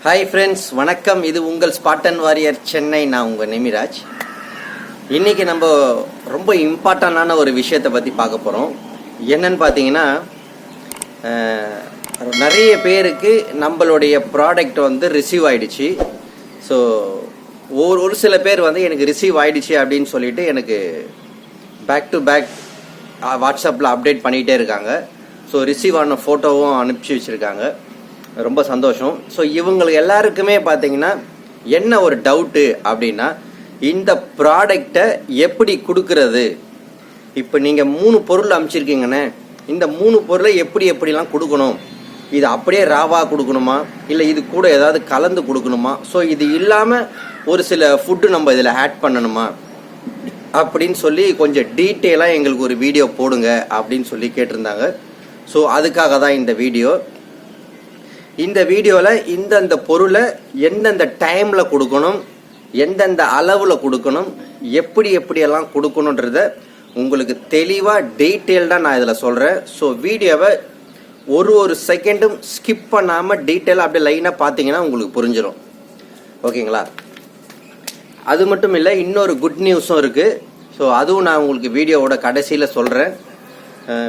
Hi friends, வணக்கம். இது உங்கள் ஸ்பாட்டன் வாரியர் சென்னை. நான் உங்கள் நிமிராஜ். இன்றைக்கி நம்ம ரொம்ப இம்பார்ட்டண்டான ஒரு விஷயத்தை பற்றி பார்க்க போகிறோம். என்னன்னு பார்த்தீங்கன்னா, நிறைய பேருக்கு நம்மளுடைய ப்ராடக்ட் வந்து ரிசீவ் ஆகிடுச்சு. ஸோ ஒரு சில பேர் வந்து எனக்கு ரிசீவ் ஆகிடுச்சு அப்படின்னு சொல்லிட்டு எனக்கு பேக் டு பேக் வாட்ஸ்அப்பில் அப்டேட் பண்ணிகிட்டே இருக்காங்க. ஸோ ரிசீவ் ஆன ஃபோட்டோவும் அனுப்பிச்சி வச்சுருக்காங்க. ரொம்ப சந்தோஷம். ஸோ இவங்களுக்கு எல்லாருக்குமே பார்த்தீங்கன்னா என்ன ஒரு டவுட்டு அப்படின்னா, இந்த ப்ராடக்டை எப்படி கொடுக்கறது. இப்போ நீங்கள் 3 பொருள் அனுப்பிச்சிருக்கீங்கண்ணே, இந்த 3 பொருளை எப்படிலாம் கொடுக்கணும், இது அப்படியே ராவாக கொடுக்கணுமா, இல்லை இது கூட ஏதாவது கலந்து கொடுக்கணுமா, ஸோ இது இல்லாமல் ஒரு சில ஃபுட்டு நம்ம இதில் ஆட் பண்ணணுமா அப்படின்னு சொல்லி கொஞ்சம் டீட்டெயிலாக எங்களுக்கு ஒரு வீடியோ போடுங்க அப்படின்னு சொல்லி கேட்டிருந்தாங்க. ஸோ அதுக்காக தான் இந்த வீடியோ. இந்த வீடியோவில் இந்தந்த பொருளை எந்தெந்த டைமில் கொடுக்கணும், எந்தெந்த அளவில் கொடுக்கணும், எப்படியெல்லாம் கொடுக்கணுன்றத உங்களுக்கு தெளிவாக டீட்டெயில்டாக நான் இதில் சொல்கிறேன். ஸோ வீடியோவை ஒரு செகண்டும் ஸ்கிப் பண்ணாமல் டீட்டெயிலாக அப்படியே லைனாக பார்த்தீங்கன்னா உங்களுக்கு புரிஞ்சிடும். ஓகேங்களா? அது மட்டும் இல்லை, இன்னொரு குட் நியூஸும் இருக்குது. ஸோ அதுவும் நான் உங்களுக்கு வீடியோவோட கடைசியில் சொல்கிறேன்.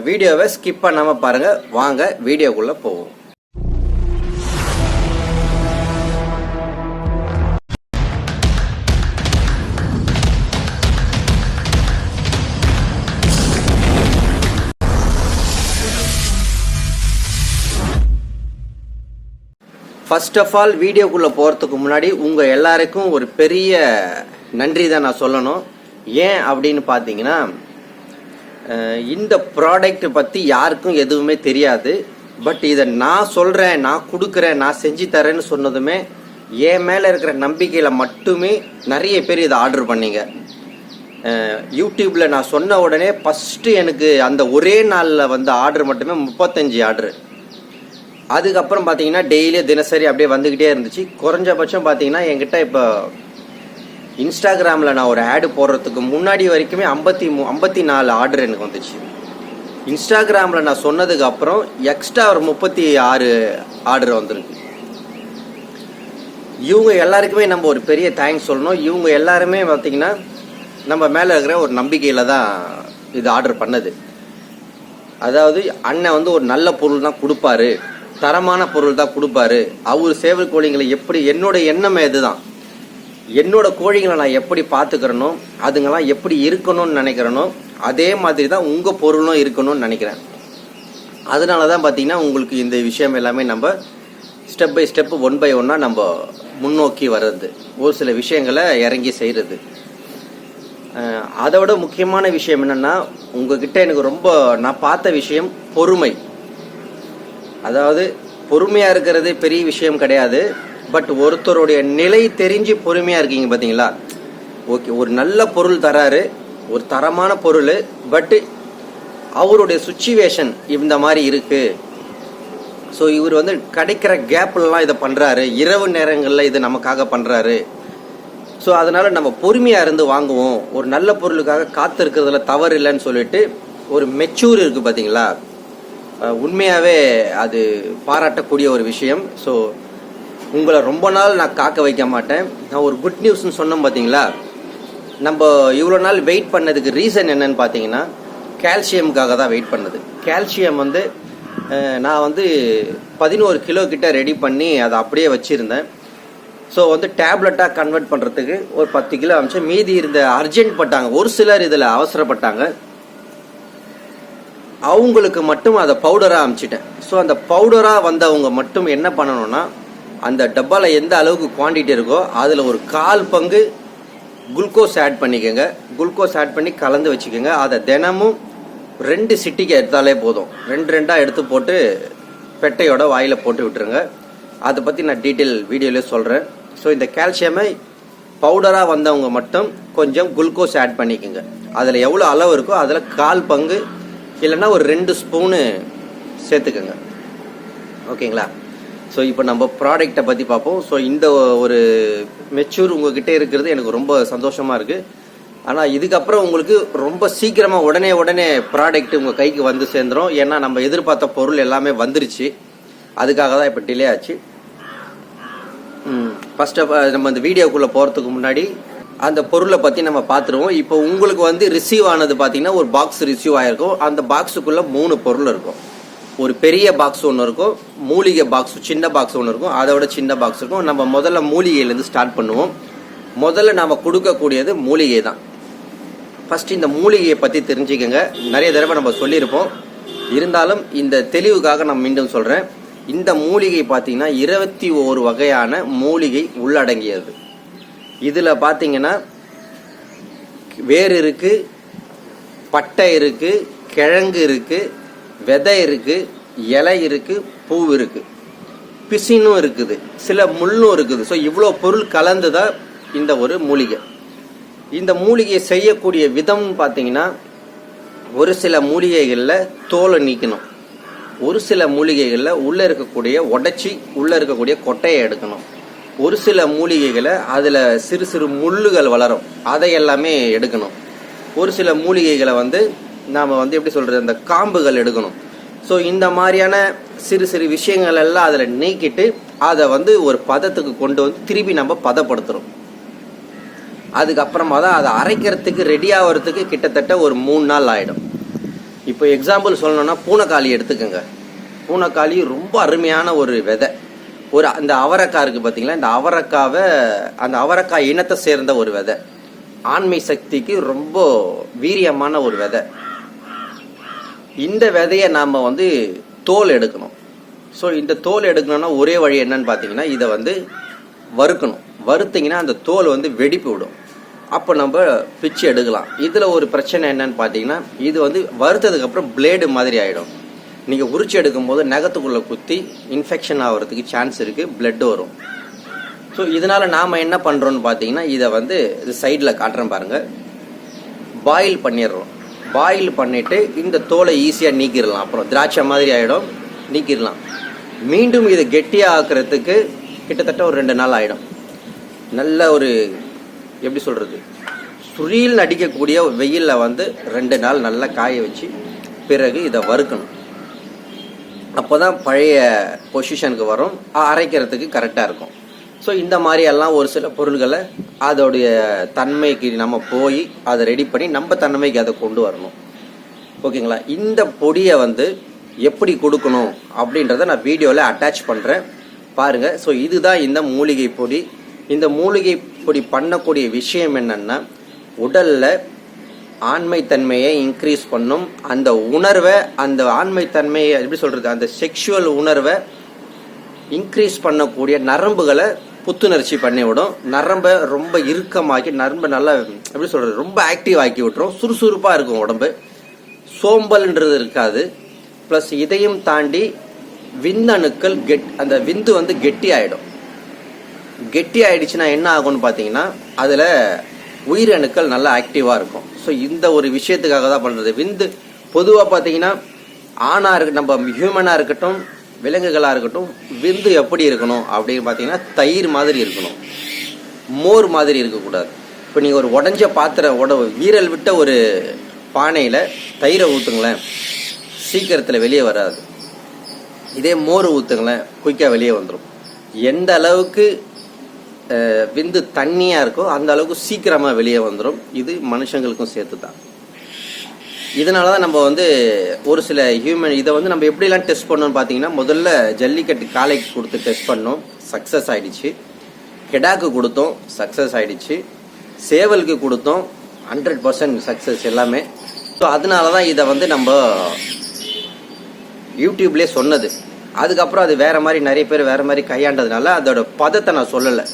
வீடியோவை ஸ்கிப் பண்ணாமல் பாருங்கள். வாங்க வீடியோக்குள்ளே போவோம். ஃபர்ஸ்ட் ஆஃப் ஆல், வீடியோக்குள்ளே போகிறதுக்கு முன்னாடி உங்கள் எல்லாருக்கும் ஒரு பெரிய நன்றி தான் நான் சொல்லணும். ஏன் அப்படின்னு பார்த்தீங்கன்னா, இந்த ப்ராடக்ட் பற்றி யாருக்கும் எதுவுமே தெரியாது. பட் இதை நான் சொல்கிறேன், நான் கொடுக்குறேன், நான் செஞ்சு தரேன்னு சொன்னதுமே என் மேலே இருக்கிற நம்பிக்கையில் மட்டுமே நிறைய பேர் இதை ஆர்டர் பண்ணிங்க. யூடியூப்பில் நான் சொன்ன உடனே ஃபஸ்ட்டு எனக்கு அந்த ஒரே நாளில் வந்து ஆர்டர் மட்டுமே 35 ஆர்டரு. அதுக்கப்புறம் பார்த்தீங்கன்னா டெய்லி தினசரி அப்படியே வந்துக்கிட்டே இருந்துச்சு. குறைஞ்சபட்சம் பார்த்தீங்கன்னா என்கிட்ட இப்போ இன்ஸ்டாகிராமில் நான் ஒரு ஆடு போடுறதுக்கு முன்னாடி வரைக்குமே 54 ஆர்டர் எனக்கு வந்துச்சு. இன்ஸ்டாகிராமில் நான் சொன்னதுக்கு அப்புறம் எக்ஸ்ட்ரா ஒரு 36 ஆர்டர் வந்துருக்கு. இவங்க எல்லாருக்குமே நம்ம ஒரு பெரிய தேங்க்ஸ் சொல்லணும். இவங்க எல்லாருமே பார்த்தீங்கன்னா நம்ம மேலே இருக்கிற ஒரு நம்பிக்கையில் தான் இது ஆர்டர் பண்ணது. அதாவது அண்ணன் வந்து ஒரு நல்ல பொருள் தான் கொடுப்பாரு, தரமான பொருள் தான் கொடுப்பாரு. அவர் சேவல் கோழிங்களை எப்படி, என்னோட எண்ணமே இதுதான், என்னோட கோழிகளை நான் எப்படி பார்த்துக்கிறனோ, அதுங்கெல்லாம் எப்படி இருக்கணும்னு நினைக்கிறனோ அதே மாதிரி தான் உங்கள் பொருளும் இருக்கணும்னு நினைக்கிறேன். அதனால தான் பார்த்தீங்கன்னா உங்களுக்கு இந்த விஷயம் எல்லாமே நம்ம ஸ்டெப் பை ஸ்டெப் 1 by 1 நம்ம முன்னோக்கி வர்றது, ஒரு சில விஷயங்களை இறங்கி செய்கிறது. அதோட முக்கியமான விஷயம் என்னென்னா, உங்ககிட்ட எனக்கு ரொம்ப நான் பார்த்த விஷயம் பொறுமை. அதாவது பொறுமையாக இருக்கிறது பெரிய விஷயம் கிடையாது. பட் ஒருத்தருடைய நிலை தெரிஞ்சு பொறுமையாக இருக்கீங்க பார்த்தீங்களா? ஓகே, ஒரு நல்ல பொருள் தராரு, ஒரு தரமான பொருள், பட்டு அவருடைய சுச்சுவேஷன் இந்த மாதிரி இருக்குது. ஸோ இவர் வந்து கிடைக்கிற கேப்லாம் இதை பண்ணுறாரு, இரவு நேரங்களில் இது நமக்காக பண்ணுறாரு. ஸோ அதனால் நம்ம பொறுமையாக இருந்து வாங்குவோம், ஒரு நல்ல பொருளுக்காக காத்திருக்கிறதுல தவறு இல்லைன்னு சொல்லிட்டு ஒரு மெச்சூர் இருக்குது பார்த்தீங்களா? உண்மையாகவே அது பாராட்டக்கூடிய ஒரு விஷயம். ஸோ உங்களை ரொம்ப நாள் நான் காக்க வைக்க மாட்டேன். நான் ஒரு குட் நியூஸ்னு சொன்னோம் பார்த்தீங்களா? நம்ம இவ்வளோ நாள் வெயிட் பண்ணதுக்கு ரீசன் என்னன்னு பார்த்தீங்கன்னா, கால்சியமுக்காக தான் வெயிட் பண்ணது. கால்சியம் வந்து நான் வந்து 11 கிலோ கிட்ட ரெடி பண்ணி அதை அப்படியே வச்சுருந்தேன். ஸோ வந்து டேப்லெட்டாக கன்வெர்ட் பண்ணுறதுக்கு ஒரு 10 கிலோ அமிச்சு மீதி இருந்த அர்ஜென்ட் பட்டாங்க. ஒரு சிலர் இதில் அவசரப்பட்டாங்க, அவங்களுக்கு மட்டும் அதை பவுடராக அனுப்பிச்சிட்டேன். ஸோ அந்த பவுடராக வந்தவங்க மட்டும் என்ன பண்ணணும்னா, அந்த டப்பாவில் எந்த அளவுக்கு குவான்டிட்டி இருக்கோ அதில் ஒரு 1/4 பங்கு குளுக்கோஸ் ஆட் பண்ணிக்கோங்க. குளுக்கோஸ் ஆட் பண்ணி கலந்து வச்சுக்கோங்க. அதை தினமும் 2 சிட்டிக்கு எடுத்தாலே போதும். 2 எடுத்து போட்டு பெட்டையோட வாயில் போட்டு விட்டுருங்க. அதை பற்றி நான் டீட்டெயில் வீடியோவிலே சொல்கிறேன். ஸோ இந்த கால்சியமை பவுடராக வந்தவங்க மட்டும் கொஞ்சம் குளுக்கோஸ் ஆட் பண்ணிக்கோங்க. அதில் எவ்வளோ அளவு இருக்கோ அதில் 1/4 பங்கு இல்லைன்னா ஒரு 2 ஸ்பூனு சேர்த்துக்கோங்க. ஓகேங்களா? ஸோ இப்போ நம்ம ப்ராடக்டை பற்றி பார்ப்போம். ஸோ இந்த ஒரு மெச்சூர் உங்ககிட்ட இருக்கிறது எனக்கு ரொம்ப சந்தோஷமாக இருக்குது. ஆனால் இதுக்கப்புறம் உங்களுக்கு ரொம்ப சீக்கிரமாக உடனே ப்ராடக்ட் உங்கள் கைக்கு வந்து சேர்ந்துடும். ஏன்னா நம்ம எதிர்பார்த்த பொருள் எல்லாமே வந்துருச்சு. அதுக்காக தான் இப்போ டிலே ஆச்சு. ஃபர்ஸ்ட் நம்ம இந்த வீடியோக்குள்ளே போகிறதுக்கு முன்னாடி அந்த பொருளை பற்றி நம்ம பார்த்துருவோம். இப்போ உங்களுக்கு வந்து ரிசீவ் ஆனது பார்த்தீங்கன்னா ஒரு பாக்ஸ் ரிசீவ் ஆகிருக்கும். அந்த பாக்ஸுக்குள்ளே 3 பொருள் இருக்கும். ஒரு பெரிய பாக்ஸ் ஒன்று இருக்கும், மூலிகை பாக்ஸ் சின்ன பாக்ஸ் ஒன்று இருக்கும், அதை விட சின்ன பாக்ஸ் இருக்கும். நம்ம முதல்ல மூலிகையிலேருந்து ஸ்டார்ட் பண்ணுவோம். முதல்ல நம்ம கொடுக்கக்கூடியது மூலிகை தான். ஃபஸ்ட்டு இந்த மூலிகையை பற்றி தெரிஞ்சுக்கங்க. நிறைய தடவை நம்ம சொல்லியிருப்போம், இருந்தாலும் இந்த தெளிவுக்காக நான் மீண்டும் சொல்கிறேன். இந்த மூலிகை பார்த்தீங்கன்னா 21 வகையான மூலிகை உள்ளடங்கியது. இதில் பார்த்தீங்கன்னா வேர் இருக்கு, பட்டை இருக்கு, கிழங்கு இருக்கு, விதை இருக்கு, இலை இருக்கு, பூ இருக்கு, பிசினும் இருக்குது, சில முள்ளும் இருக்குது. ஸோ இவ்வளோ பொருள் கலந்து தான் இந்த ஒரு மூலிகை. இந்த மூலிகையை செய்யக்கூடிய விதம்னு பார்த்தீங்கன்னா ஒரு சில மூலிகைகளில் தோலை நீக்கணும், ஒரு சில மூலிகைகளில் உள்ளே இருக்கக்கூடிய உடைச்சி உள்ளே இருக்கக்கூடிய கொட்டையை எடுக்கணும், ஒரு சில மூலிகைகளை அதில் சிறு சிறு முள்ளுகள் வளரும், அதை எல்லாமே எடுக்கணும், ஒரு சில மூலிகைகளை வந்து நாம் வந்து எப்படி சொல்கிறது அந்த காம்புகள் எடுக்கணும். ஸோ இந்த மாதிரியான சிறு சிறு விஷயங்கள் எல்லாம் அதில் நீக்கிட்டு அதை வந்து ஒரு பதத்துக்கு கொண்டு வந்து திருப்பி நம்ம பதப்படுத்துகிறோம். அதுக்கப்புறமா தான் அதை அரைக்கிறதுக்கு ரெடி ஆகிறதுக்கு கிட்டத்தட்ட ஒரு 3 நாள் ஆகிடும். இப்போ எக்ஸாம்பிள் சொல்லணும்னா பூனைக்காளி எடுத்துக்கோங்க. பூனைக்காளி ரொம்ப அருமையான ஒரு விதை. ஒரு அந்த அவரைக்காய் இருக்குது பார்த்தீங்களா, இந்த அவரைக்காவை அந்த அவரைக்காய் இனத்தை சேர்ந்த ஒரு விதை, ஆண்மை சக்திக்கு ரொம்ப வீரியமான ஒரு விதை. இந்த விதையை நாம் வந்து தோல் எடுக்கணும். ஸோ இந்த தோல் எடுக்கணும்னா ஒரே வழி என்னன்னு பார்த்தீங்கன்னா இதை வந்து வறுக்கணும். வறுத்தீங்கன்னா அந்த தோல் வந்து வெடிப்பு விடும், அப்போ நம்ம பிச்சு எடுக்கலாம். இதில் ஒரு பிரச்சனை என்னன்னு பார்த்தீங்கன்னா இது வந்து வறுத்ததுக்கப்புறம் பிளேடு மாதிரி ஆகிடும். நீங்கள் உரிச்சு எடுக்கும்போது நகத்துக்குள்ளே குத்தி இன்ஃபெக்ஷன் ஆகிறதுக்கு சான்ஸ் இருக்குது, பிளட் வரும். ஸோ இதனால் நாம் என்ன பண்ணுறோன்னு பார்த்தீங்கன்னா இதை வந்து இது சைடில் காட்டுறேன் பாருங்கள், பாயில் பண்ணிடுறோம். பாயில் பண்ணிவிட்டு இந்த தோலை ஈஸியாக நீக்கிடலாம். அப்புறம் திராட்சை மாதிரி ஆகிடும், நீக்கிடலாம். மீண்டும் இதை கெட்டியாக ஆக்கிறதுக்கு கிட்டத்தட்ட ஒரு 2 நாள் ஆகிடும். நல்ல ஒரு எப்படி சொல்கிறது சுரீல் அடிக்கக்கூடிய வெயிலில் வந்து 2 நாள் நல்லா காய வச்சு பிறகு இதை வறுக்கணும். அப்போ தான் பழைய பொசிஷனுக்கு வரும், அரைக்கிறதுக்கு கரெக்டாக இருக்கும். ஸோ இந்த மாதிரியெல்லாம் ஒரு சில பொருள்களை அதோடைய தன்மைக்கு நம்ம போய் அதை ரெடி பண்ணி நம்ம தன்மைக்கு அதை கொண்டு வரணும். ஓகேங்களா? இந்த பொடியை வந்து எப்படி கொடுக்கணும் அப்படின்றத நான் வீடியோவில் அட்டாச் பண்ணுறேன் பாருங்கள். ஸோ இதுதான் இந்த மூலிகை பொடி. இந்த மூலிகை பொடி பண்ணக்கூடிய விஷயம் என்னன்னா உடலில் ஆண்மைத்தன்மையை இன்க்ரீஸ் பண்ணும். அந்த உணர்வை, அந்த ஆண்மைத்தன்மையை எப்படி சொல்கிறது அந்த செக்ஷுவல் உணர்வை இன்க்ரீஸ் பண்ணக்கூடிய நரம்புகளை புத்துணர்ச்சி பண்ணி விடும். நரம்பை ரொம்ப இறுக்கமாக்கி நரம்பை நல்லா எப்படி சொல்கிறது ரொம்ப ஆக்டிவ் ஆக்கி விட்டுரும். சுறுசுறுப்பாக இருக்கும் உடம்பு, சோம்பல்ன்றது இருக்காது. ப்ளஸ் இதையும் தாண்டி விந்தணுக்கள் அந்த விந்து வந்து கெட்டி ஆகிடும். கெட்டி ஆகிடுச்சுன்னா என்ன ஆகும்னு பார்த்தீங்கன்னா அதில் உயிரணுக்கள் நல்லா ஆக்டிவாக இருக்கும். ஸோ இந்த ஒரு விஷயத்துக்காக தான் பண்ணுறது. விந்து பொதுவாக பார்த்தீங்கன்னா ஆணாக இருக்கு, நம்ம ஹியூமனாக இருக்கட்டும் விலங்குகளாக இருக்கட்டும், விந்து எப்படி இருக்கணும் அப்படின்னு பார்த்தீங்கன்னா தயிர் மாதிரி இருக்கணும், மோர் மாதிரி இருக்கக்கூடாது. இப்போ நீங்கள் ஒரு உடஞ்ச பாத்திரம் வீரல் விட்ட ஒரு பானையில் தயிரை ஊற்றுங்களேன், சீக்கிரத்தில் வெளியே வராது. இதே மோர் ஊற்றுங்களேன், குயிக்காக வெளியே வந்துடும். எந்த அளவுக்கு விந்து தண்ணியாக இருக்கோ அந்த அளவுக்கு சீக்கிரமாக வெளியே வந்துடும். இது மனுஷங்களுக்கும் சேர்த்து தான். இதனால தான் நம்ம வந்து ஒரு சில இதை வந்து நம்ம எப்படிலாம் டெஸ்ட் பண்ணோம்னு பார்த்தீங்கன்னா முதல்ல ஜல்லிக்கட்டு காளைக்கு கொடுத்து டெஸ்ட் பண்ணோம், சக்ஸஸ் ஆகிடுச்சு. கெடாக்கு கொடுத்தோம், சக்ஸஸ் ஆகிடுச்சு. சேவலுக்கு கொடுத்தோம், 100% சக்ஸஸ் எல்லாமே. ஸோ அதனால தான் இதை வந்து நம்ம யூடியூப்லேயே சொன்னது. அதுக்கப்புறம் அது வேறு மாதிரி நிறைய பேர் வேறு மாதிரி கையாண்டதுனால அதோட பதத்தை நான் சொல்லலை.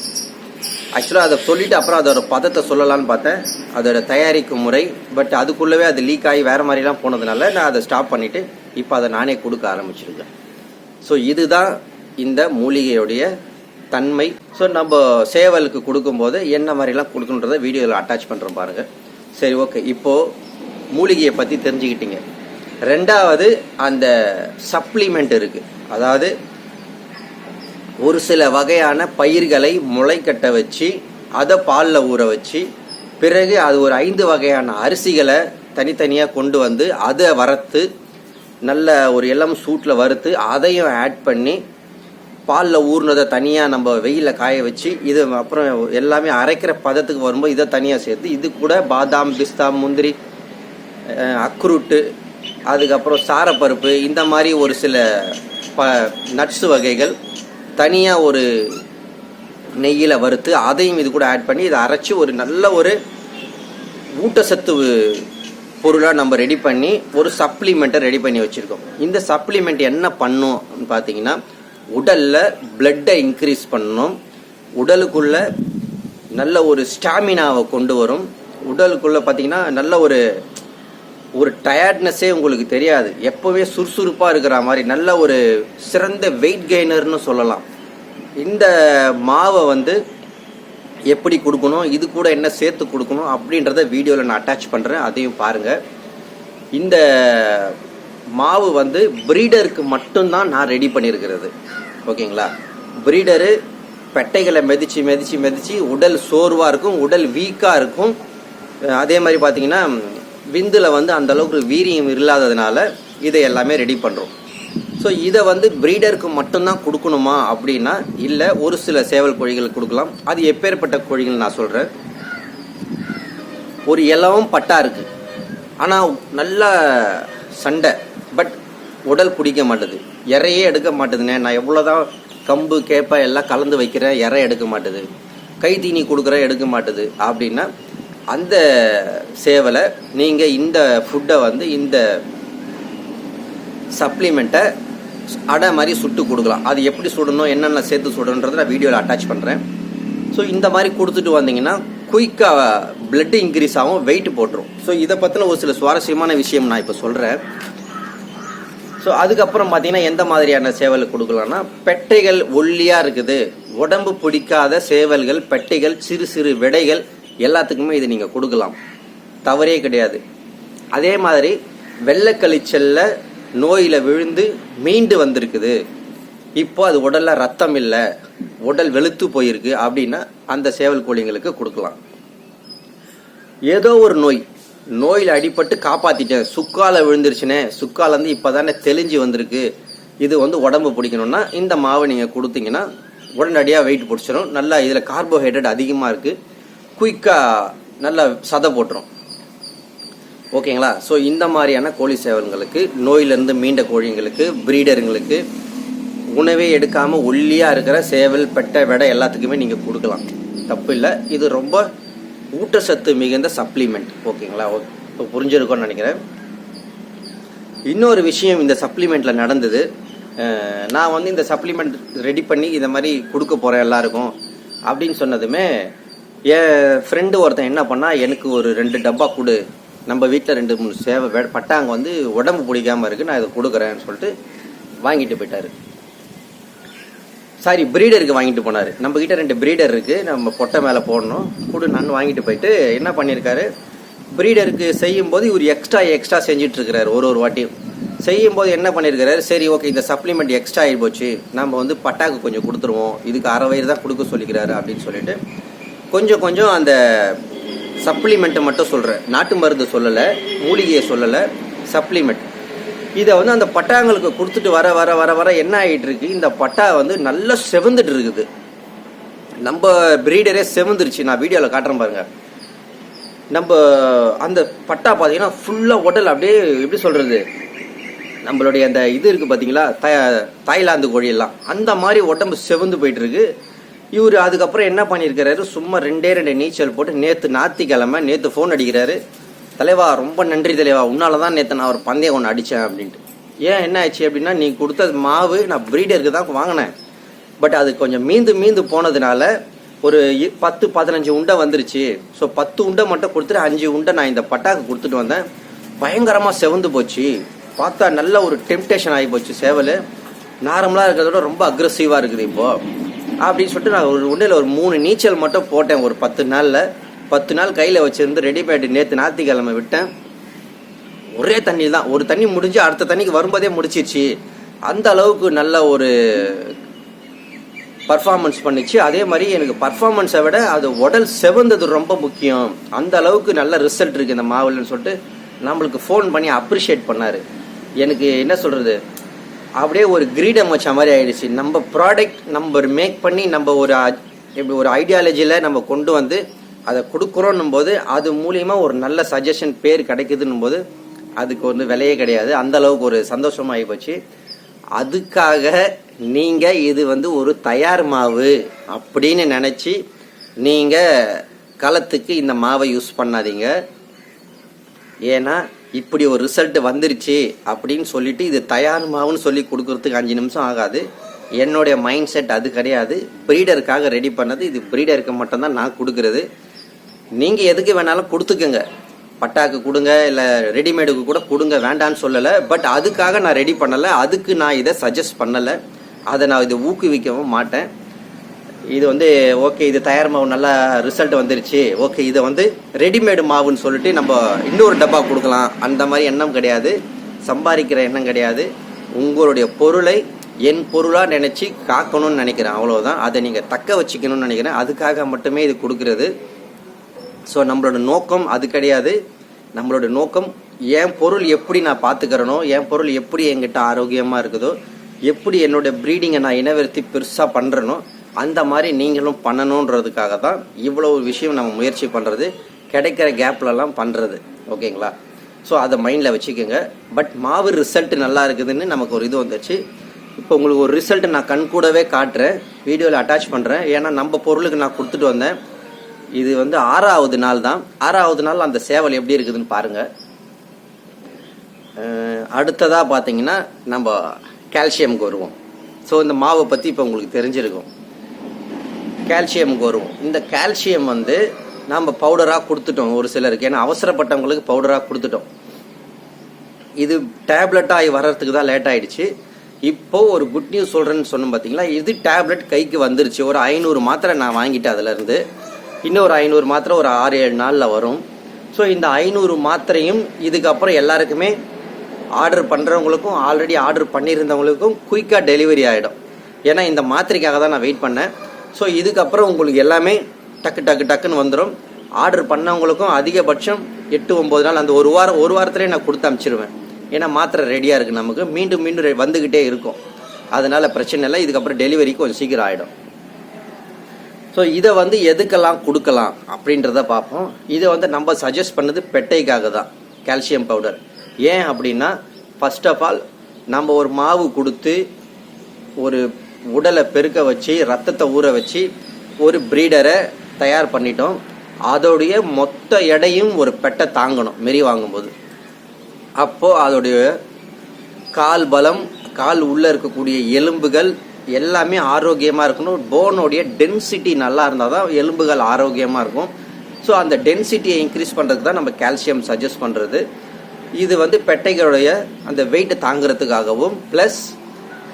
ஆக்சுவலாக அதை சொல்லிவிட்டு அப்புறம் அதோட பதத்தை சொல்லலான்னு பார்த்தேன், அதோட தயாரிக்கும் முறை. பட் அதுக்குள்ளவே அது லீக் ஆகி வேறு மாதிரிலாம் போனதுனால நான் அதை ஸ்டாப் பண்ணிவிட்டு இப்போ அதை நானே கொடுக்க ஆரம்பிச்சிருக்கேன். ஸோ இதுதான் இந்த மூலிகையுடைய தன்மை. ஸோ நம்ம சேவலுக்கு கொடுக்கும்போது என்ன மாதிரிலாம் கொடுக்கணுன்றதை வீடியோவில் அட்டாச் பண்ணுறோம் பாருங்கள். சரி, ஓகே. இப்போது மூலிகையை பற்றி தெரிஞ்சுக்கிட்டீங்க. ரெண்டாவது அந்த சப்ளிமெண்ட் இருக்குது. அதாவது ஒரு சில வகையான பயிர்களை முளைக்கட்ட வச்சு அதை பாலில் ஊற வச்சு பிறகு அது ஒரு 5 வகையான அரிசிகளை தனித்தனியாக கொண்டு வந்து அதை வறுத்து நல்ல ஒரு எல்லாம் சூட்டில் வறுத்து அதையும் ஆட் பண்ணி பாலில் ஊறினதை தனியாக நம்ம வெயிலில் காய வச்சு இது அப்புறம் எல்லாமே அரைக்கிற பதத்துக்கு வரும்போது இதை தனியாக சேர்த்து இது கூட பாதாம், பிஸ்தா, முந்திரி, அக்ரூட்டு, அதுக்கப்புறம் சாரப்பருப்பு, இந்த மாதிரி ஒரு சில நட்ஸ் வகைகள் தனியாக ஒரு நெய்யில் வறுத்து அதையும் இது கூட ஆட் பண்ணி இதை அரைச்சி ஒரு நல்ல ஒரு ஊட்டச்சத்து பொருளாக நம்ம ரெடி பண்ணி ஒரு சப்ளிமெண்ட்டை ரெடி பண்ணி வச்சுருக்கோம். இந்த சப்ளிமெண்ட் என்ன பண்ணும் பார்த்தீங்கன்னா உடலில் பிளட்டை இன்க்ரீஸ் பண்ணணும், உடலுக்குள்ள நல்ல ஒரு ஸ்டாமினாவை கொண்டு வரும், உடலுக்குள்ளே பார்த்தீங்கன்னா நல்ல ஒரு டயர்ட்னஸே உங்களுக்கு தெரியாது, எப்போவே சுறுசுறுப்பாக இருக்கிற மாதிரி நல்ல ஒரு சிறந்த வெயிட் கெய்னர்னு சொல்லலாம். இந்த மாவை எப்படி கொடுக்கணும், இது கூட என்ன சேர்த்து கொடுக்கணும் அப்படின்றத வீடியோவில் நான் அட்டாச் பண்ணுறேன், அதையும் பாருங்கள். இந்த மாவு ப்ரீடருக்கு மட்டும்தான் நான் ரெடி பண்ணியிருக்கிறது. ஓகேங்களா? ப்ரீடரு பெட்டைகளை மிதிச்சு மிதிச்சு மிதிச்சு உடல் சோர்வாக இருக்கும், உடல் வீக்காக இருக்கும். அதே மாதிரி பார்த்தீங்கன்னா விந்தில் அந்த அளவுக்கு வீரியம் இல்லாததுனால இதை எல்லாமே ரெடி பண்ணுறோம். ஸோ இதை ப்ரீடருக்கு மட்டும்தான் கொடுக்கணுமா அப்படின்னா இல்லை, ஒரு சில சேவல் கோழிகள் கொடுக்கலாம். அது எப்பேற்பட்ட கோழிகள் நான் சொல்கிறேன். ஒரு இலவம் பட்டா இருக்குது, ஆனால் நல்ல சண்டை, பட் உடல் பிடிக்க மாட்டுது, இறையே எடுக்க மாட்டுதுண்ணே, நான் எவ்வளோதான் கம்பு கேப்பை எல்லாம் கலந்து வைக்கிறேன், இறை எடுக்க மாட்டுது, கை தீனி கொடுக்குறேன் எடுக்க மாட்டுது அப்படின்னா அந்த சேவலை நீங்கள் இந்த ஃபுட்டை இந்த சப்ளிமெண்ட்டை அடை மாதிரி சுட்டு கொடுக்கலாம். அது எப்படி சுடணும், என்னென்ன சேர்த்து சுடணுன்றதை நான் வீடியோவில் அட்டாச் பண்ணுறேன். ஸோ இந்த மாதிரி கொடுத்துட்டு வந்தீங்கன்னா குயிக்காக பிளட் இன்க்ரீஸ் ஆகும், வெயிட் போட்டுரும். ஸோ இதை பற்றின ஒரு சில சுவாரஸ்யமான விஷயம் நான் இப்போ சொல்கிறேன். ஸோ அதுக்கப்புறம் பார்த்தீங்கன்னா எந்த மாதிரியான சேவல் கொடுக்கலாம்னா, பெட்டைகள் ஒல்லியாக இருக்குது, உடம்பு பிடிக்காத சேவல்கள், பெட்டைகள், சிறு சிறு விடைகள் எல்லாத்துக்குமே இது நீங்கள் கொடுக்கலாம், தவறே கிடையாது. அதே மாதிரி வெள்ளைக்கழிச்சல்ல நோயில் விழுந்து மீண்டு வந்திருக்குது, இப்போ அது உடலில் ரத்தம் இல்லை, உடல் வெளுத்து போயிருக்கு அப்படின்னா அந்த சேவல் கோழிங்களுக்கு கொடுக்கலாம். ஏதோ ஒரு நோயில் அடிபட்டு காப்பாற்றிட்டேன், சுக்கால விழுந்துருச்சுனே, சுக்கால இப்போ தானே தெளிஞ்சு வந்திருக்கு, இது உடம்பு பிடிக்கணும்னா இந்த மாவை நீங்கள் கொடுத்தீங்கன்னா உடனடியாக வெயிட் பிடிச்சிடும். நல்லா இதில் கார்போஹைட்ரேட் அதிகமாக இருக்குது, குயிக்காக நல்லா சதை போட்டுரும். ஓகேங்களா? ஸோ இந்த மாதிரியான கோழி சேவல்களுக்கு, நோயிலிருந்து மீண்ட கோழிங்களுக்கு, ப்ரீடருங்களுக்கு, உணவே எடுக்காமல் ஒல்லியாக இருக்கிற சேவல், பெட்டை, வெடை எல்லாத்துக்குமே நீங்கள் கொடுக்கலாம், தப்பு இல்லை. இது ரொம்ப ஊட்டச்சத்து மிகுந்த சப்ளிமெண்ட். ஓகேங்களா? இப்போ புரிஞ்சிருக்கோன்னு நினைக்கிறேன். இன்னொரு விஷயம் இந்த சப்ளிமெண்ட்டில் நடந்தது. நான் இந்த சப்ளிமெண்ட் ரெடி பண்ணி இந்த மாதிரி கொடுக்க போகிறேன் எல்லாருக்கும் அப்படின்னு சொன்னதுமே என் ஃப்ரெண்டு ஒருத்தன் என்ன பண்ணால், எனக்கு ஒரு 2 டப்பா கொடு, நம்ம வீட்டில் 2-3 சேவை பட்டாங்க உடம்பு பிடிக்காமல் இருக்குது, நான் இதை கொடுக்குறேன்னு சொல்லிட்டு வாங்கிட்டு போயிட்டாரு. சாரி, ப்ரீடருக்கு வாங்கிட்டு போனார். நம்ம கிட்ட 2 ப்ரீடர் இருக்குது, நம்ம பொட்டை மேலே போடணும், கொடு நான் வாங்கிட்டு போயிட்டு என்ன பண்ணியிருக்காரு, ப்ரீடருக்கு செய்யும்போது இவர் எக்ஸ்ட்ரா செஞ்சிட்ருக்கிறாரு. ஒரு வாட்டியும் செய்யும்போது என்ன பண்ணியிருக்கிறாரு, சரி ஓகே இந்த சப்ளிமெண்ட் எக்ஸ்ட்ரா ஆகி போச்சு, நம்ம பட்டாக்கு கொஞ்சம் கொடுத்துருவோம், இதுக்கு அரை வயிறு தான் கொடுக்க சொல்லிக்கிறாரு அப்படின்னு சொல்லிட்டு கொஞ்சம் அந்த சப்ளிமெண்ட்டை மட்டும் சொல்கிறேன், நாட்டு மருந்து சொல்லலை, மூலிகையை சொல்லலை, சப்ளிமெண்ட். இதை அந்த பட்டாங்களுக்கு கொடுத்துட்டு வர வர வர வர என்ன ஆகிட்டு இருக்கு, இந்த பட்டா நல்லா செவந்துட்டு இருக்குது. நம்ம பிரீடரே செவந்துருச்சு, நான் வீடியோவில் காட்டுறேன் பாருங்க. நம்ம அந்த பட்டா பார்த்தீங்கன்னா ஃபுல்லாக உடல் அப்படியே எப்படி சொல்கிறது, நம்மளுடைய அந்த இது இருக்குது பார்த்தீங்களா, தாய்லாந்து கோழியெல்லாம் அந்த மாதிரி உடம்பு செவந்து போயிட்டு இருக்கு. இவர் அதுக்கப்புறம் என்ன பண்ணியிருக்கிறாரு, சும்மா 2 நீச்சல் போட்டு நேற்று ஃபோன் அடிக்கிறாரு, தலைவா ரொம்ப நன்றி தலைவா, உன்னால தான் நேற்று நான் ஒரு பந்தயம் ஒன்று அடித்தேன் அப்படின்ட்டு. ஏன் என்ன ஆச்சு அப்படின்னா, நீ கொடுத்த மாவு நான் ப்ரீடருக்கு தான் வாங்கினேன், பட் அது கொஞ்சம் மீந்து போனதுனால ஒரு 10-15 உண்டை வந்துருச்சு. ஸோ 10 உண்டை மட்டும் கொடுத்துட்டு 5 உண்டை நான் இந்த பட்டாக்கு கொடுத்துட்டு வந்தேன், பயங்கரமாக செவந்து போச்சு, பார்த்தா நல்ல ஒரு டெம்டேஷன் ஆகி போச்சு, சேவல் நார்மலாக இருக்கிறதோட ரொம்ப அக்ரெசிவாக இருக்குது இப்போது அப்படின்னு சொல்லிட்டு நான் ஒரு 3 நீச்சல் மட்டும் போட்டேன் ஒரு 10 நாளில். 10 நாள் கையில் வச்சுருந்து ரெடி பண்ணிட்டு நேற்று ஞாயிற்றுக்கிழமை விட்டேன். ஒரே தண்ணி தான், ஒரு தண்ணி முடிஞ்சு அடுத்த தண்ணிக்கு வரும்போதே முடிச்சிருச்சு. அந்த அளவுக்கு நல்ல ஒரு பர்ஃபார்மன்ஸ் பண்ணிச்சு. அதே மாதிரி எனக்கு பர்ஃபார்மன்ஸை விட அது உடல் செவந்தது ரொம்ப முக்கியம், அந்த அளவுக்கு நல்ல ரிசல்ட் இருக்குது இந்த மாவுலன்னு சொல்லிட்டு நம்மளுக்கு ஃபோன் பண்ணி அப்ரிஷியேட் பண்ணார். எனக்கு என்ன சொல்கிறது, அப்படியே ஒரு கிரீடம் வச்ச மாதிரி ஆயிடுச்சு. நம்ம ப்ராடக்ட் நம்ம மேக் பண்ணி நம்ம இப்படி ஒரு ஐடியாலஜியில் நம்ம கொண்டு வந்து அதை கொடுக்குறோன்னும் போது அது மூலியமா ஒரு நல்ல சஜஷன் பேர் கிடைக்குதுன்னும் போது அதுக்கு வந்து விலையே கிடையாது. அந்த அளவுக்கு ஒரு சந்தோஷமாகி போச்சு. அதுக்காக நீங்க இது வந்து ஒரு தயார் மாவு அப்படின்னு நினைச்சு நீங்க களத்துக்கு இந்த மாவை யூஸ் பண்ணாதீங்க. ஏன்னா இப்படி ஒரு ரிசல்ட் வந்துருச்சு அப்படின்னு சொல்லிட்டு இது தயார் மாவுன்னு சொல்லி கொடுக்கறதுக்கு 5 நிமிஷம் ஆகாது. என்னுடைய மைண்ட் செட் அது கிடையாது. ப்ரீடருக்காக ரெடி பண்ணது. இது ப்ரீடருக்கு மட்டும்தான் நான் கொடுக்கறது. நீங்க எதுக்கு வேணாலும் கொடுத்துக்கங்க. பட்டாக்கு கொடுங்க, இல்லை ரெடிமேடுக்கு கூட கொடுங்க, வேண்டான்னு சொல்லலை. பட் அதுக்காக நான் ரெடி பண்ணலை. அதுக்கு நான் இதை சஜஸ்ட் பண்ணலை. அதை நான் இதை ஊக்குவிக்கவும் மாட்டேன். இது வந்து ஓகே, இது தயார் மாவு நல்லா ரிசல்ட் வந்துருச்சு, ஓகே இதை வந்து ரெடிமேடு மாவுன்னு சொல்லிட்டு நம்ம இன்னொரு டப்பா கொடுக்கலாம், அந்த மாதிரி எண்ணம் கிடையாது. சம்பாதிக்கிற எண்ணம் கிடையாது. உங்களுடைய பொருளை என் பொருளாக நினச்சி காக்கணும்னு நினைக்கிறேன், அவ்வளோதான். அதை நீங்கள் தக்க வச்சுக்கணும்னு நினைக்கிறேன். அதுக்காக மட்டுமே இது கொடுக்கறது. ஸோ நம்மளோட நோக்கம் அது கிடையாது. நம்மளோட நோக்கம் என் பொருள் எப்படி நான் பார்த்துக்கிறனோ, என் பொருள் எப்படி என்கிட்ட ஆரோக்கியமாக இருக்குதோ, எப்படி என்னோட ப்ரீடிங்கை நான் இனவர்த்தி பெருசாக பண்ணுறனோ அந்த மாதிரி நீங்களும் பண்ணணுன்றதுக்காக தான் இவ்வளோ விஷயம் நம்ம முயற்சி பண்ணுறது, கிடைக்கிற கேப்லலாம் பண்ணுறது. ஓகேங்களா? ஸோ அதை மைண்டில் வச்சுக்கோங்க. பட் மாவு ரிசல்ட் நல்லா இருக்குதுன்னு நமக்கு ஒரு இது வந்துச்சு. இப்போ உங்களுக்கு ஒரு ரிசல்ட் நான் கண் கூடவே காட்டுறேன், வீடியோவில் அட்டாச் பண்ணுறேன். ஏன்னா நம்ம பொருளுக்கு நான் கொடுத்துட்டு வந்தேன். இது வந்து 6வது நாள் தான். 6வது நாள் அந்த சேவல் எப்படி இருக்குதுன்னு பாருங்கள். அடுத்ததாக பார்த்தீங்கன்னா நம்ம கால்சியமுக்கு வருவோம். ஸோ இந்த மாவை பற்றி இப்போ உங்களுக்கு தெரிஞ்சிருக்கும். கால்சியமுக்கு வருவோம். இந்த கால்சியம் வந்து நம்ம பவுடராக கொடுத்துட்டோம் ஒரு சிலருக்கு. ஏன்னா அவசரப்பட்டவங்களுக்கு பவுடராக கொடுத்துட்டோம். இது டேப்லெட்டாகி வர்றதுக்கு தான் லேட் ஆகிடுச்சு. இப்போ ஒரு குட் நியூஸ் சொல்கிறேன்னு சொன்னோம் பார்த்தீங்களா, இது டேப்லெட் கைக்கு வந்துருச்சு. ஒரு 500 மாத்திரை நான் வாங்கிட்டேன். அதிலேருந்து இன்னொரு 500 மாத்திரை ஒரு 6-7 நாளில் வரும். ஸோ இந்த 500 மாத்திரையும் இதுக்கப்புறம் எல்லாருக்குமே ஆர்டர் பண்ணுறவங்களுக்கும் ஆல்ரெடி ஆர்டர் பண்ணியிருந்தவங்களுக்கும் குயிக்காக டெலிவரி ஆகிடும். ஏன்னா இந்த மாத்திரைக்காக தான் நான் வெயிட் பண்ணேன். ஸோ இதுக்கப்புறம் உங்களுக்கு எல்லாமே டக்குன்னு வந்துடும். ஆர்டர் பண்ணவங்களுக்கும் அதிகபட்சம் 8-9 நாள், அந்த ஒரு வாரத்திலே நான் கொடுத்து அனுப்பிச்சிருவேன். ஏன்னா மாத்திரை ரெடியாக இருக்குது. நமக்கு மீண்டும் வந்துக்கிட்டே இருக்கும். அதனால் பிரச்சனை இல்லை. இதுக்கப்புறம் டெலிவரிக்கு கொஞ்சம் சீக்கிரம் ஆகிடும். ஸோ இதை வந்து எதுக்கெல்லாம் கொடுக்கலாம் அப்படின்றத பார்ப்போம். இதை வந்து நம்ம சஜஸ்ட் பண்ணது பெட்டைக்காக தான், கால்சியம் பவுடர். ஏன் அப்படின்னா, ஃபர்ஸ்ட் ஆஃப் ஆல் நம்ம ஒரு மாவு கொடுத்து ஒரு உடலை பெருக்க வச்சு ரத்தத்தை ஊற வச்சு ஒரு ப்ரீடரை தயார் பண்ணிட்டோம். அதோடைய மொத்த எடையும் ஒரு பெட்டை தாங்கணும் மெரி வாங்கும்போது. அப்போது அதோடைய கால் பலம், கால் உள்ளே இருக்கக்கூடிய எலும்புகள் எல்லாமே ஆரோக்கியமாக இருக்கணும். போனோடைய டென்சிட்டி நல்லா இருந்தால் தான் எலும்புகள் ஆரோக்கியமாக இருக்கும். ஸோ அந்த டென்சிட்டியை இன்க்ரீஸ் பண்ணுறதுக்கு தான் நம்ம கால்சியம் சஜஸ்ட் பண்ணுறது. இது வந்து பெட்டைகளுடைய அந்த வெயிட்டை தாங்கிறதுக்காகவும், ப்ளஸ்